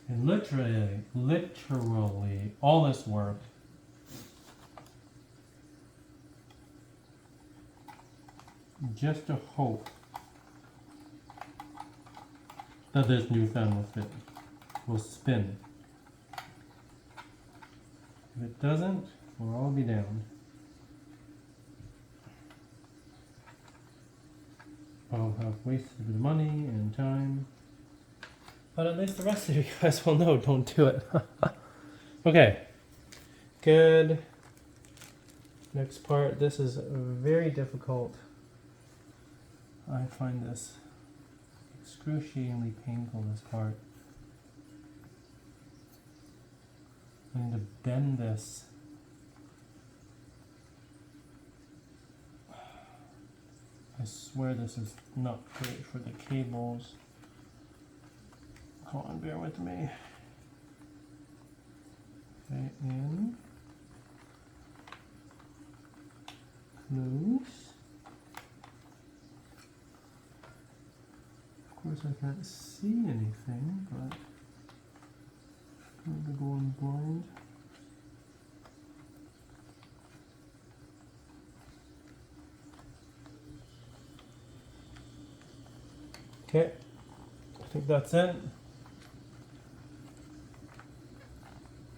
And literally, all this work just to hope that this new fan will spin. If it doesn't, we'll all be down. I'll have wasted a bit of money and time. But at least the rest of you guys will know, don't do it. Okay, good. Next part, this is very difficult. I find this excruciatingly painful, this part. I need to bend this. I swear this is not great for the cables. Come on, bear with me. Okay, in. Close. Of course I can't see anything, but I'm going to go on blind. Okay, I think that's it.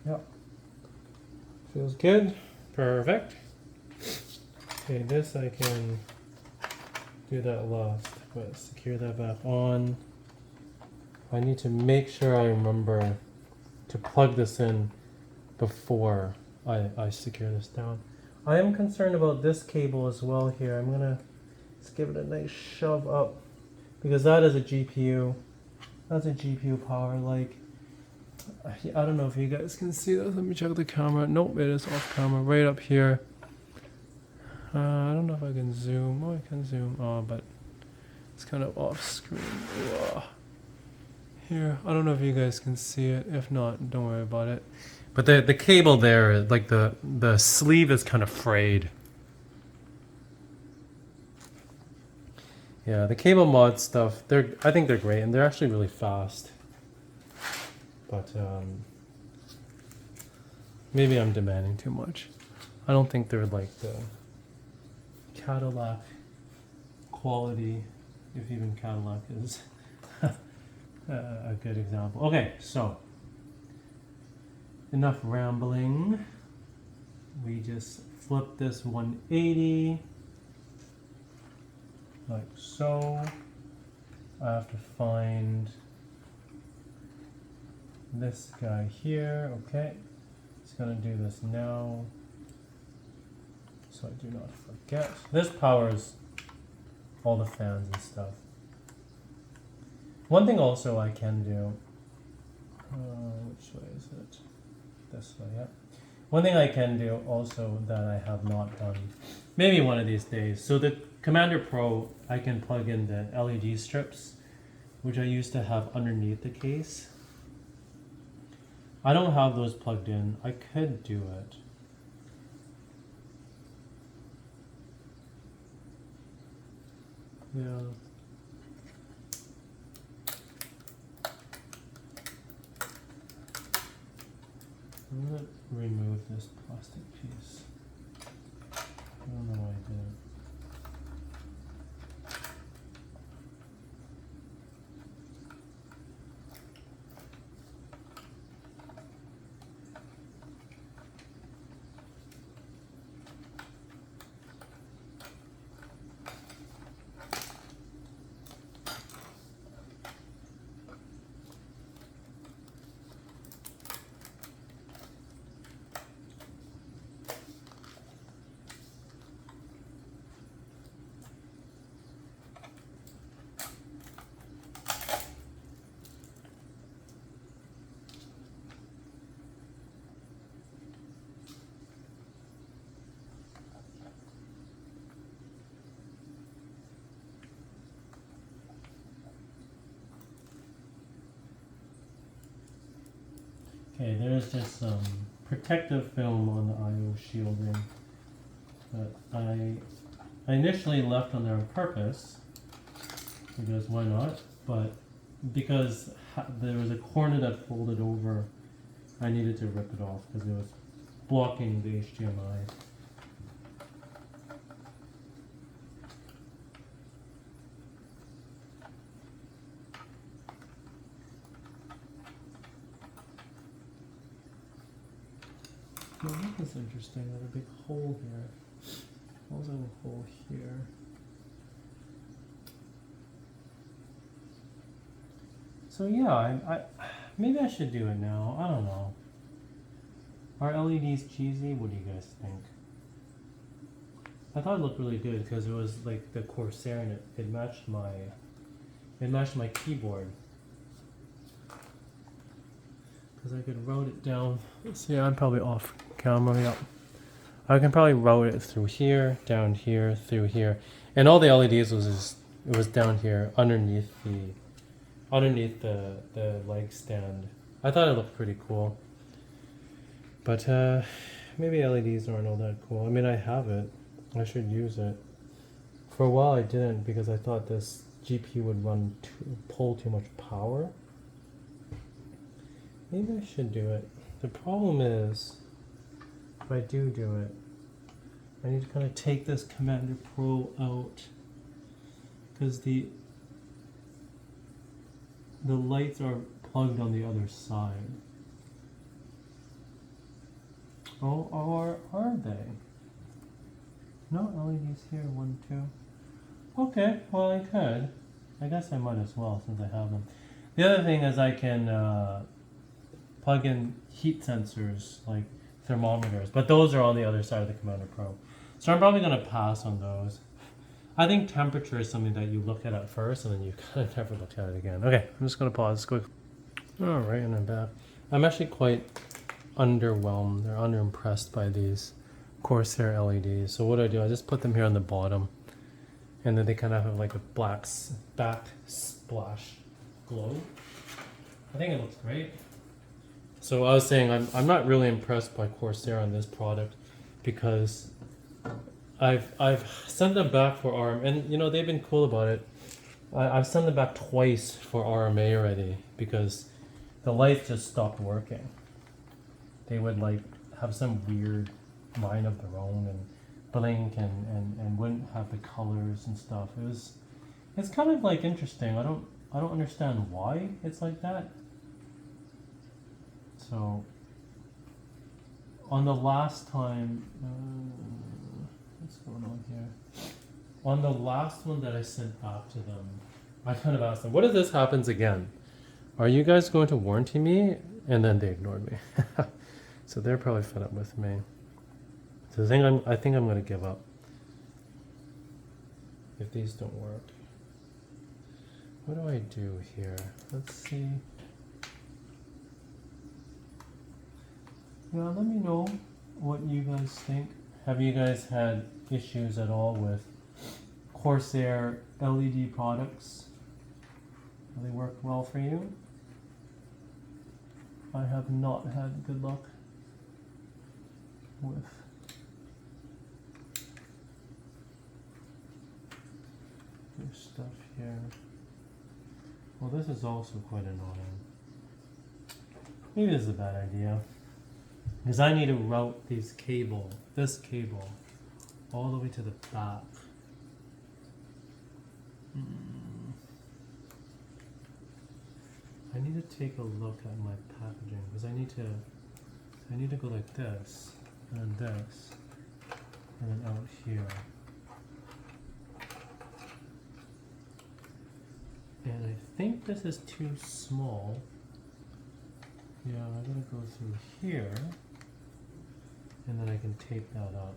Yep. Feels good. Perfect. Okay, this I can do that last, but secure that back on. I need to make sure I remember to plug this in before I secure this down. I am concerned about this cable as well here. I'm gonna just give it a nice shove up, because that is a GPU. That's a GPU power. Like, I don't know if you guys can see this. Let me check the camera. Nope, it is off camera. Right up here. I don't know if I can zoom. Oh, I can zoom. Oh, but it's kind of off screen. Ugh. Here, I don't know if you guys can see it. If not, don't worry about it. But the cable there, like the sleeve is kind of frayed. Yeah, the cable mod stuff, I think they're great, and they're actually really fast. But maybe I'm demanding too much. I don't think they're like the Cadillac quality, if even Cadillac is a good example. Okay, so enough rambling. We just flip this 180 like so. I have to find this guy here. Okay, just gonna do this now so I do not forget. This powers all the fans and stuff. One thing also I can do, which way is it? This way, yeah. One thing I can do also that I have not done, maybe one of these days. So the Commander Pro, I can plug in the LED strips, which I used to have underneath the case. I don't have those plugged in. I could do it. Yeah. I'm gonna remove this plastic piece. I don't know why I did it. Okay, there's just some protective film on the IO shielding that I initially left on there on purpose, because why not? But because there was a corner that folded over, I needed to rip it off because it was blocking the HDMI. Well, this is interesting. There's a big hole here. Also a hole here. So yeah, I maybe I should do it now. I don't know. Are LEDs cheesy? What do you guys think? I thought it looked really good because it was like the Corsair and it matched my keyboard. Because I could route it down. See, I'm probably off camera. Yeah, I can probably route it through here, down here, through here, and all the LEDs it was down here underneath the leg stand. I thought it looked pretty cool, but maybe LEDs aren't all that cool. I mean, I have it. I should use it. For a while, I didn't because I thought this GPU would pull too much power. Maybe I should do it. The problem is, if I do it, I need to kind of take this Commander Pro out because the lights are plugged on the other side. Oh, or are they? No LEDs here, 1, 2. Okay, well I could. I guess I might as well since I have them. The other thing is I can plug in heat sensors like thermometers, but those are on the other side of the Commander Pro. So I'm probably going to pass on those. I think temperature is something that you look at first and then you kind of never look at it again. Okay, I'm just going to pause quick. Alright, and I'm back. I'm actually quite underwhelmed or underimpressed by these Corsair LEDs. So what I just put them here on the bottom, and then they kind of have like a black backsplash glow. I think it looks great. So I was saying I'm not really impressed by Corsair on this product because I've sent them back for RM, and you know they've been cool about it. I've sent them back twice for RMA already because the lights just stopped working. They would like have some weird line of their own and blink and wouldn't have the colors and stuff. It's kind of like interesting. I don't understand why it's like that. So on the last time, what's going on here? On the last one that I sent back to them, I kind of asked them, what if this happens again? Are you guys going to warranty me? And then they ignored me. So they're probably fed up with me. So I think I'm going to give up if these don't work. What do I do here? Let's see. Yeah, let me know what you guys think. Have you guys had issues at all with Corsair LED products? Do they work well for you? I have not had good luck with this stuff here. Well, this is also quite annoying. Maybe this is a bad idea. Because I need to route this cable, all the way to the back. I need to take a look at my packaging because I need to go like this, and then out here. And I think this is too small. Yeah, I'm gonna go through here, and then I can tape that up.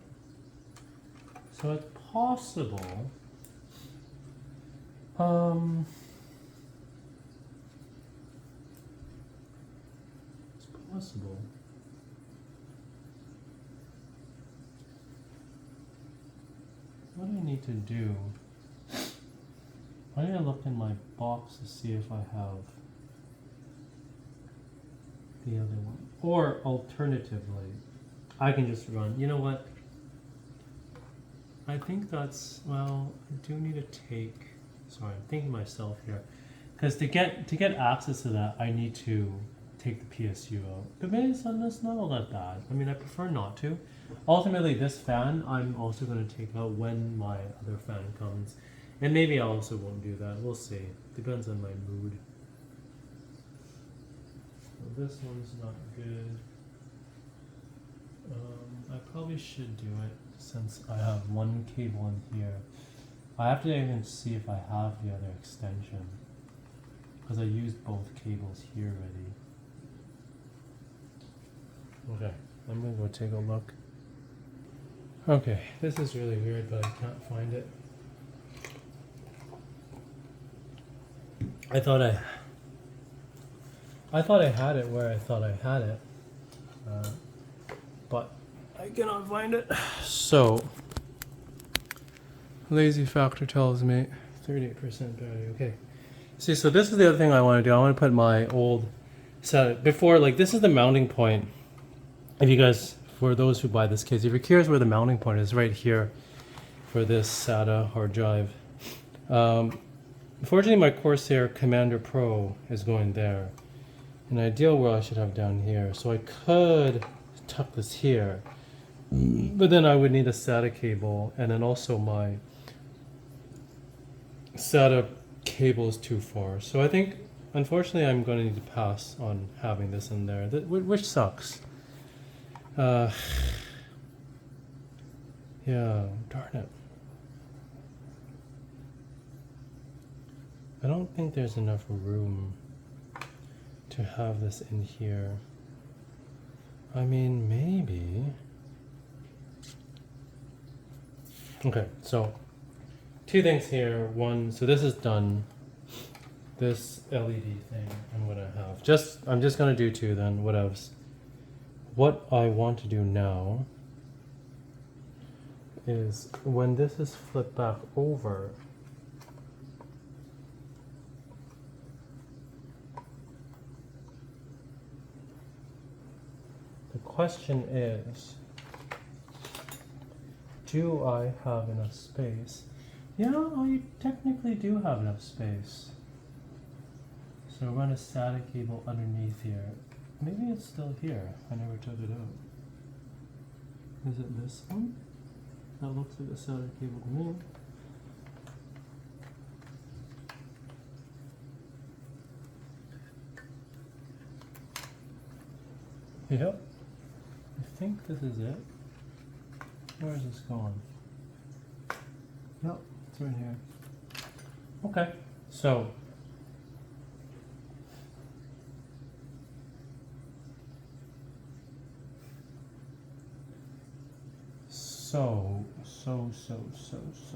So it's possible. It's possible. What do I need to do? I need to look in my box to see if I have the other one. Or alternatively, I can just run. You know what? I think that's, well, I do need to take, sorry, I'm thinking myself here. Because to get access to that, I need to take the PSU out. But maybe it's not all that bad. I mean, I prefer not to. Ultimately, this fan, I'm also going to take out when my other fan comes. And maybe I also won't do that. We'll see. Depends on my mood. So this one's not good. I probably should do it since I have one cable in here. I have to even see if I have the other extension because I used both cables here already. Okay, I'm gonna go take a look. Okay, this is really weird, but I can't find it. I thought I had it where I thought I had it, but I cannot find it. So, lazy factor tells me 38% battery. Okay. See, so this is the other thing I want to do. I want to put my old set before, like this is the mounting point. If you guys, for those who buy this case, if you're curious where the mounting point is, right here for this SATA hard drive. Unfortunately, my Corsair Commander Pro is going there. An ideal world I should have down here. So I could tuck this here, but then I would need a SATA cable, and then also my SATA cable is too far. So I think, unfortunately, I'm going to need to pass on having this in there, which sucks. Yeah, darn it. I don't think there's enough room to have this in here. I mean, maybe. Okay, so two things here. One, so this is done. This LED thing I'm gonna have. I'm just gonna do two then. What else? What I want to do now is when this is flipped back over, the question is, do I have enough space? Yeah, I technically do have enough space. So run a SATA cable underneath here. Maybe it's still here. I never took it out. Is it this one? That looks like a SATA cable to me. Yep. I think this is it. Where is this going? Yep, it's right here. Okay, so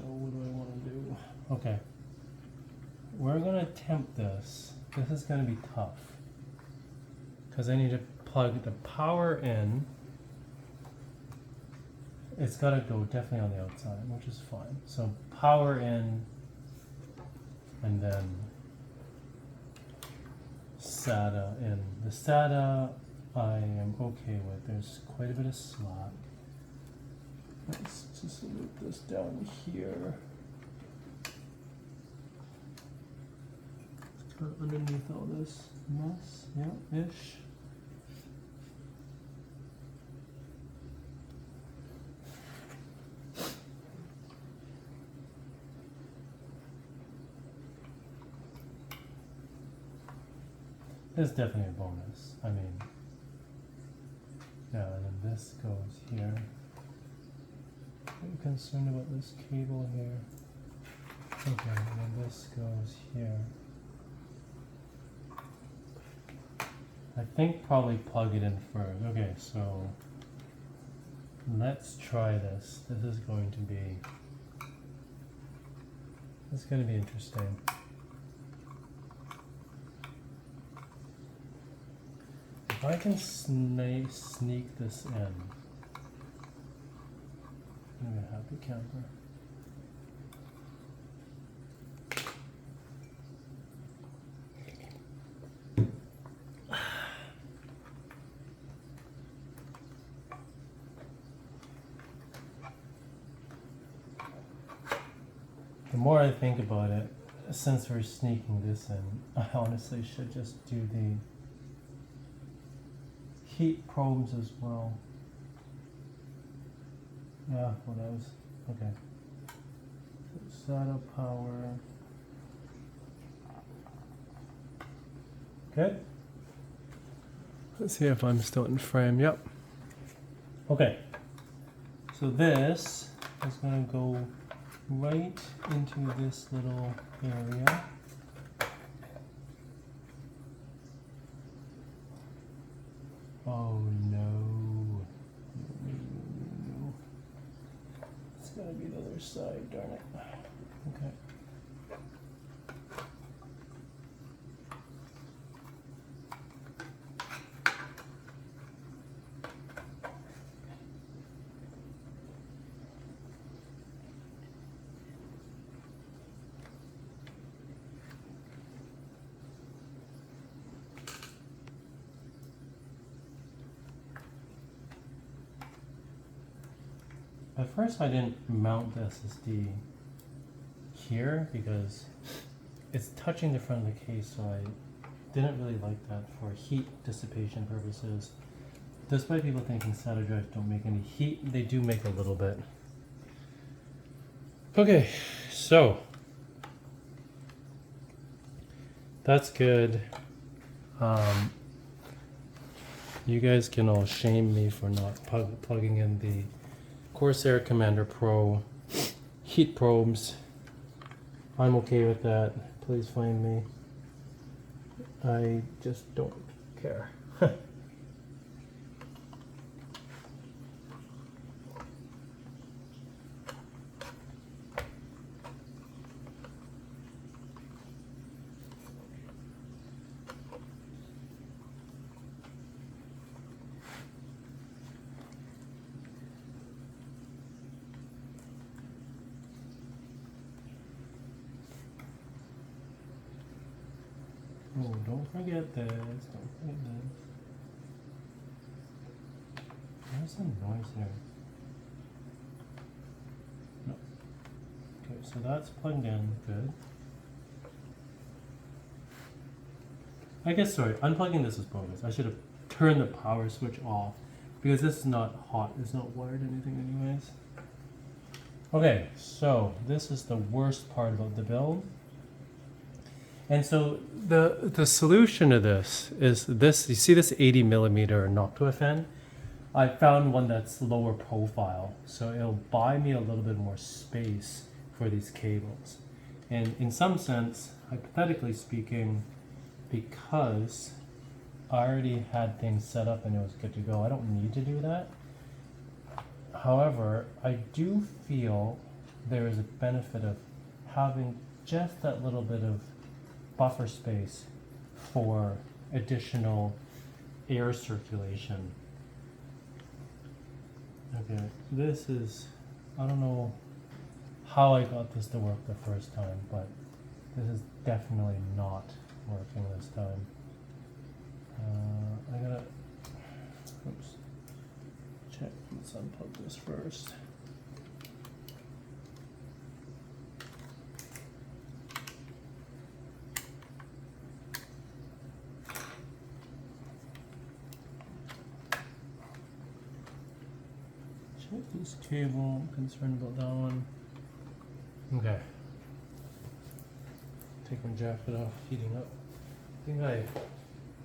what do I want to do? Okay, we're gonna attempt this. This is gonna be tough because I need to plug the power in. It's got to go definitely on the outside, which is fine. So power in, and then SATA in. The SATA I am okay with. There's quite a bit of slack. Let's just loop this down here. It's kind of underneath all this mess, yeah, ish. It's definitely a bonus. I mean, yeah, and then this goes here. I'm concerned about this cable here. Okay, and then this goes here. I think probably plug it in first. Okay, so let's try this. This is going to be interesting. If I can sneak this in, I'm a happy camper. The more I think about it, since we're sneaking this in, I honestly should just do the heat probes as well. Yeah, well that was, okay. So SATA power. Good. Let's see if I'm still in frame, yep. Okay, so this is gonna go right into this little area. Oh no. No. It's gotta be the other side, darn it. Okay. At first I didn't mount the SSD here because it's touching the front of the case, so I didn't really like that for heat dissipation purposes. Despite people thinking SATA drives don't make any heat, they do make a little bit. Okay, so that's good. You guys can all shame me for not plugging in the Corsair Commander Pro heat probes. I'm okay with that. Please find me. I just don't care. Oh, don't forget this. Don't forget this. There's some noise here. No. Okay, so that's plugged in. Good. I guess, sorry, unplugging this is bogus. I should have turned the power switch off because this is not hot. It's not wired or anything anyways. Okay, so this is the worst part about the build. And so the solution to this is this. You see this 80 millimeter Noctua fan? I found one that's lower profile, so it'll buy me a little bit more space for these cables. And in some sense, hypothetically speaking, because I already had things set up and it was good to go, I don't need to do that. However, I do feel there is a benefit of having just that little bit of buffer space for additional air circulation. Okay, this is, I don't know how I got this to work the first time, but this is definitely not working this time. I gotta, oops, check, let's unplug this first. Check this cable, I'm concerned about that one. Okay. Take my jacket off, heating up. I think I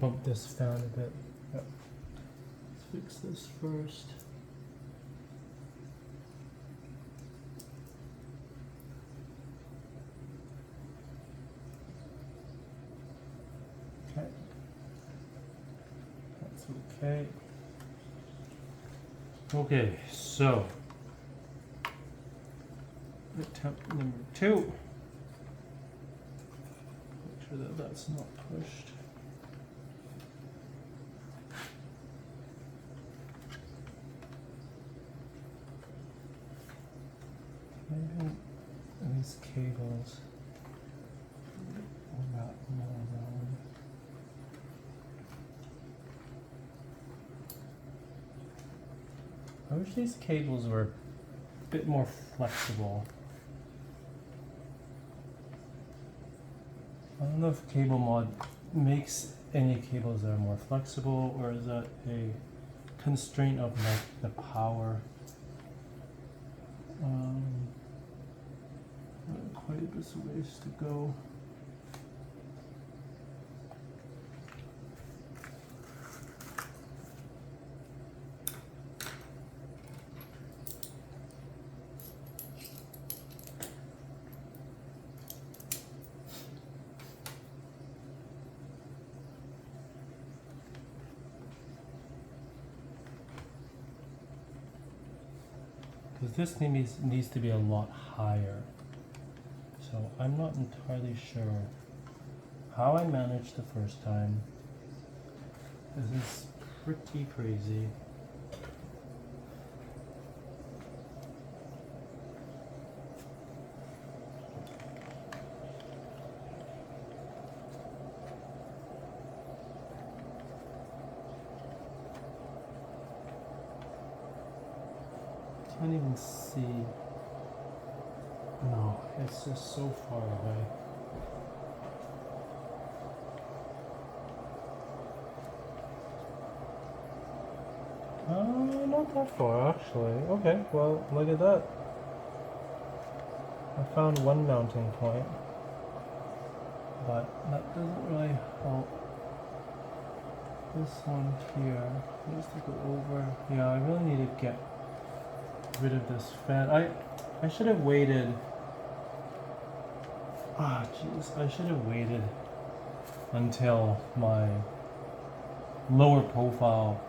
bumped this fan a bit. Yep. Let's fix this first. Okay. That's okay. Okay, so attempt number 2. Make sure that that's not pushed. Maybe these cables will wrap more around. I wish these cables were a bit more flexible. I don't know if Cable Mod makes any cables that are more flexible, or is that a constraint of like the power? Quite a bit of ways to go. Because this needs to be a lot higher. So I'm not entirely sure how I managed the first time. This is pretty crazy. Can't even see. No, it's just so far away. Not that far actually. Okay, well, look at that. I found one mounting point, but that doesn't really help. This one here needs to go over. Yeah, I really need to get rid of this fan. I should have waited. Jeez, I should have waited until my lower profile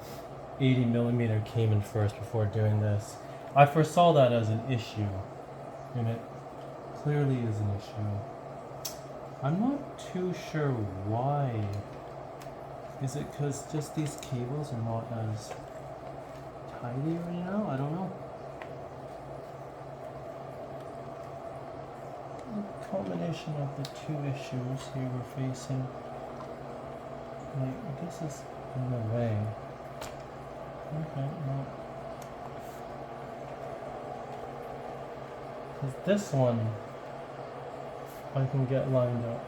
80 millimeter came in first before doing this. I foresaw that as an issue, and it clearly is an issue. I'm not too sure why. Is it because just these cables are not as tidy right now? I don't know. A combination of the two issues here we're facing. Like, this is in the way. Okay, well. Because this one, I can get lined up.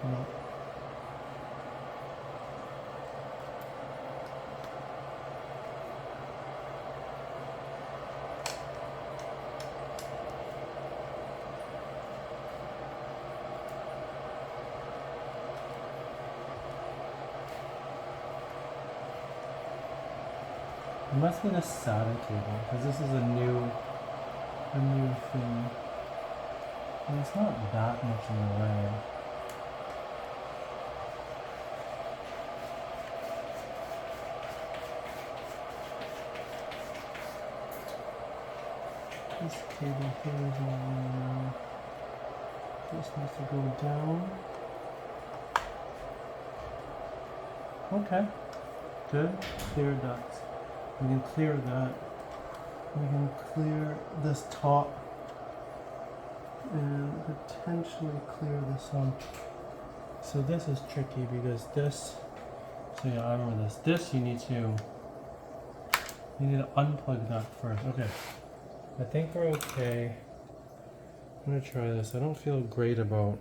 No. It must be the SATA cable, because this is a new thing. And it's not that much in the way. This cable here is in the way now. This needs to go down. Okay, good. Clear ducts. We can clear that. We can clear this top and potentially clear this one. So this is tricky because this, so yeah, I remember this. This you need to unplug that first. Okay, I think we're okay. I'm gonna try this. I don't feel great about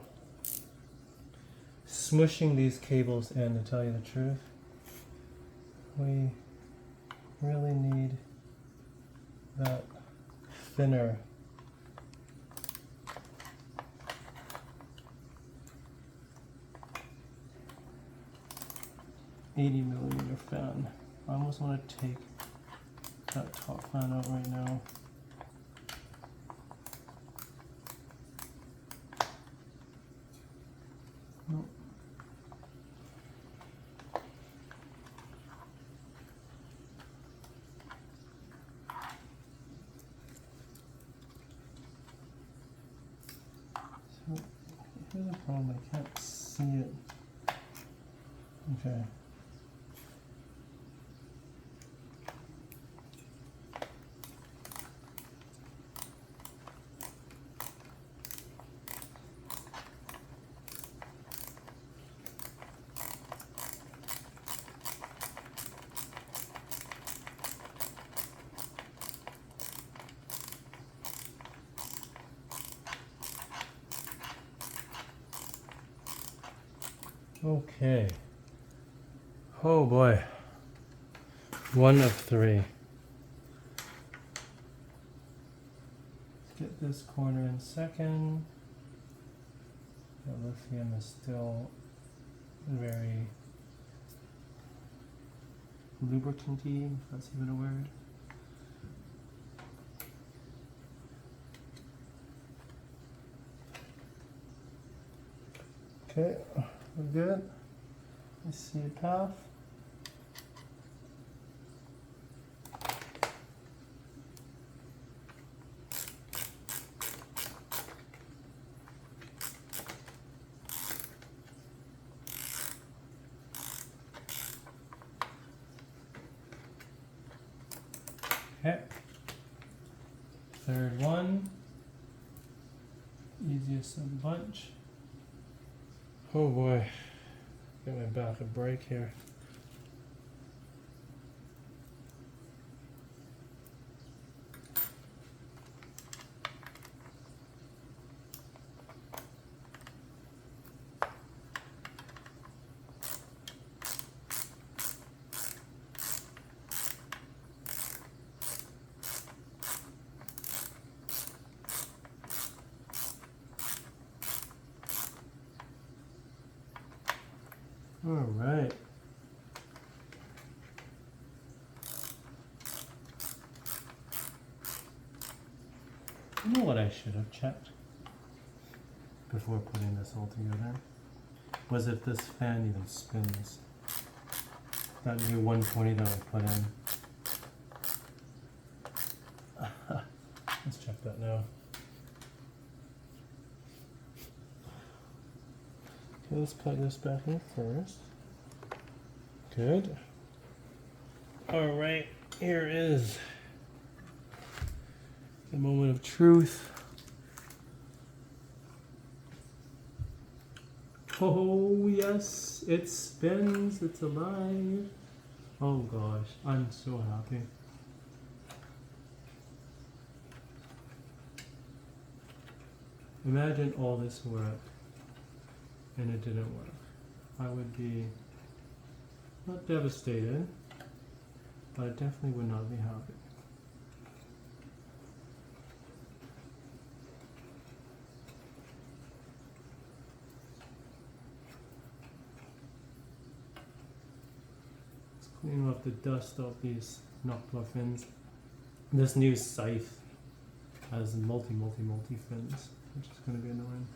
smushing these cables in, to tell you the truth. We really need that thinner $80mm fan. I almost want to take that top fan out right now. Nope. So here's the problem, I can't see it. Okay. Okay. Oh boy. 1 of 3. Let's get this corner in second. The lithium is still very lubricanty, if that's even a word. Okay, we're good. I see a path. Okay. Third one. Easiest of the bunch. Oh boy. Get my back a break here. All right. You know what I should have checked before putting this all together? Was if this fan even spins. That new 120 that I put in. Let's check that now. Okay, let's plug this back in first. Good. All right, here is The moment of truth. Oh yes, it spins, it's alive. Oh gosh, I'm so happy. Imagine all this work and it didn't work. I would be not devastated, but I definitely would not be happy. Let's clean off the dust off these knocked fins. This new Scythe has multi fins, which is going to be annoying.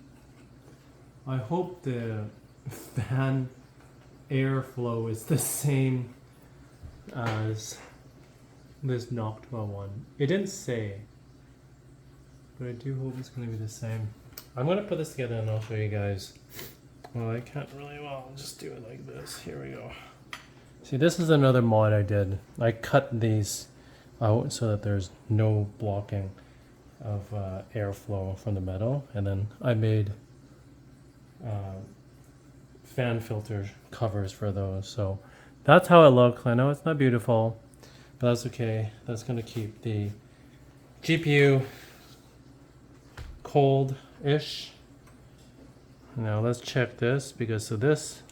I hope the fan airflow is the same as this Noctua one. It didn't say, but I do hope it's going to be the same. I'm going to put this together and I'll show you guys. Well, I can't really, well, I'll just do it like this. Here we go. See, this is another mod I did. I cut these out so that there's no blocking of airflow from the metal, and then I made fan filter covers for those. So that's how it looks. I know it's not beautiful, but that's okay. That's going to keep the GPU cold-ish. Now let's check this, because so this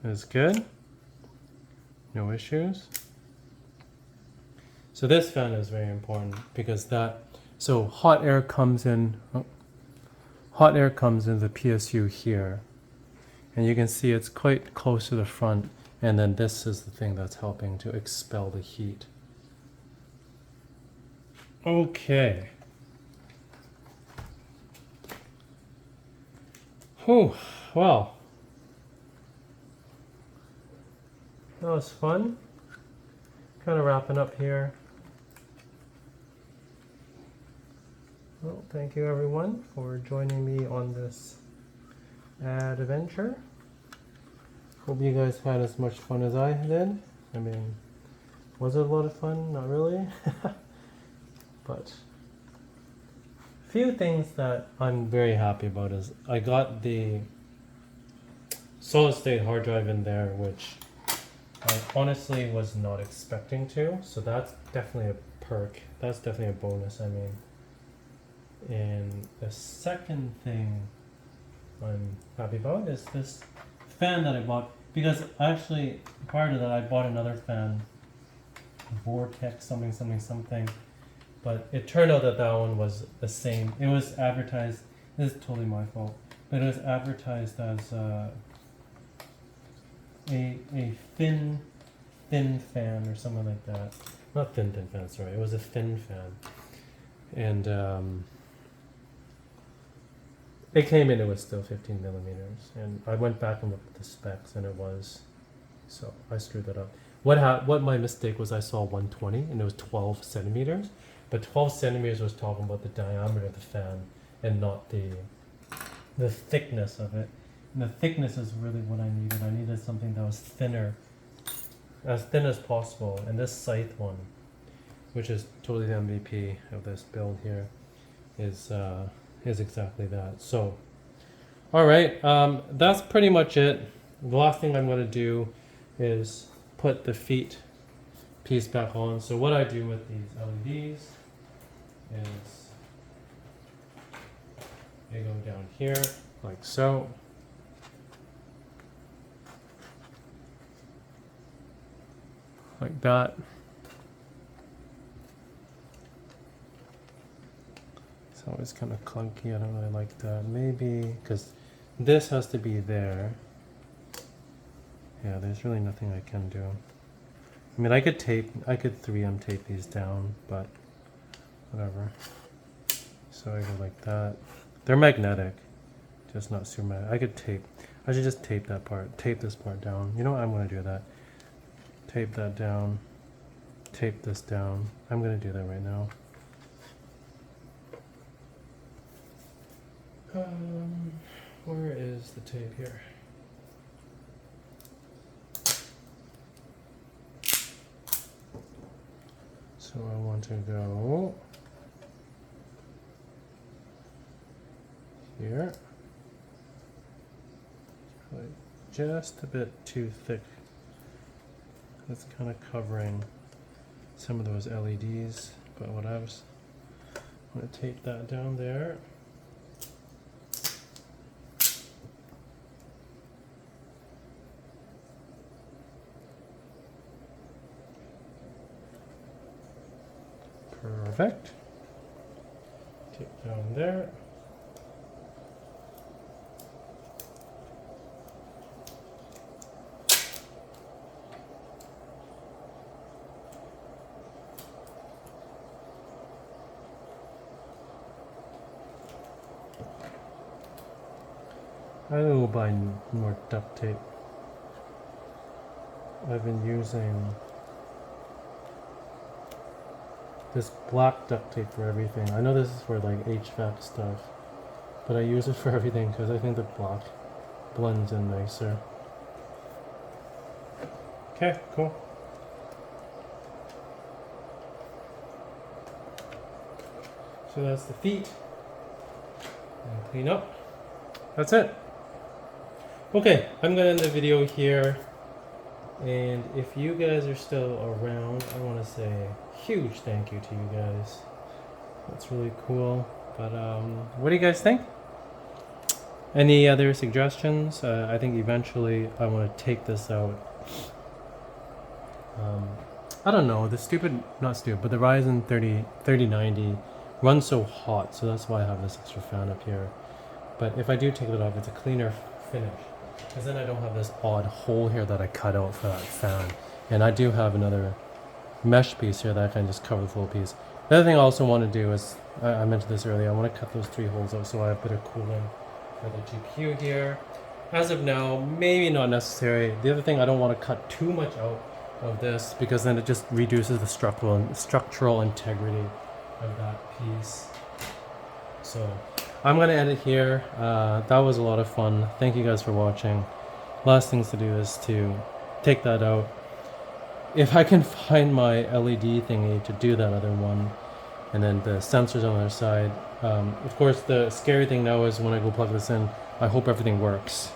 is good. No issues. So this fan is very important because so hot air comes in the PSU here, and you can see it's quite close to the front, and then this is the thing that's helping to expel the heat. Okay. Whew, well, that was fun. Kind of wrapping up here. Well, thank you everyone for joining me on this adventure. Hope you guys had as much fun as I did. I mean, was it a lot of fun? Not really. But a few things that I'm very happy about is I got the solid state hard drive in there, which I honestly was not expecting to. So that's definitely a perk. That's definitely a bonus, I mean. And the second thing I'm happy about is this fan that I bought, because actually prior to that I bought another fan, Vortex something, but it turned out that that one was the same. It was advertised, this is totally my fault, but it was advertised as a thin fan or something like that. Not thin fan, sorry, it was a thin fan. And it came in, it was still 15 millimeters, and I went back and looked at the specs, and it was, so I screwed that up. What my mistake was, I saw 120 and it was 12 centimeters, but 12 centimeters was talking about the diameter of the fan and not the thickness of it. And the thickness is really what I needed. I needed something that was thinner, as thin as possible, and this Scythe one, which is totally the MVP of this build here, is exactly that. So, all right, that's pretty much it. The last thing I'm going to do is put the feet piece back on. So what I do with these LEDs is they go down here like so. Like that. It's always kind of clunky. I don't really like that. Maybe because this has to be there. Yeah, there's really nothing I can do. I mean, I could 3M tape these down, but whatever. So I go like that. They're magnetic, just not super magnetic. I should just tape that part, tape this part down. You know what, I'm gonna do that. Tape that down, tape this down. I'm gonna do that right now. Where is the tape here? So I want to go here. Like just a bit too thick. That's kind of covering some of those LEDs, but what I was, I'm going to tape that down there. Perfect. Tape down there. I will buy more duct tape. I've been using this black duct tape for everything. I know this is for like HVAC stuff, but I use it for everything because I think the black blends in nicer. Okay, cool. So that's the feet. And clean up. That's it. Okay, I'm gonna end the video here. And if you guys are still around, I want to say a huge thank you to you guys. That's really cool. But what do you guys think? Any other suggestions? I think eventually I want to take this out. I don't know, the Ryzen 3090 runs so hot, so that's why I have this extra fan up here. But if I do take it off, it's a cleaner finish. Because then I don't have this odd hole here that I cut out for that fan. And I do have another mesh piece here that I can just cover the full piece. The other thing I also want to do is, I mentioned this earlier, I want to cut those 3 holes out so I have better cooling for the GPU here. As of now, maybe not necessary. The other thing, I don't want to cut too much out of this because then it just reduces the structural integrity of that piece. So I'm going to end it here. That was a lot of fun. Thank you guys for watching. Last things to do is to take that out. If I can find my LED thingy to do that other one, and then the sensors on the other side. Of course, the scary thing now is when I go plug this in, I hope everything works.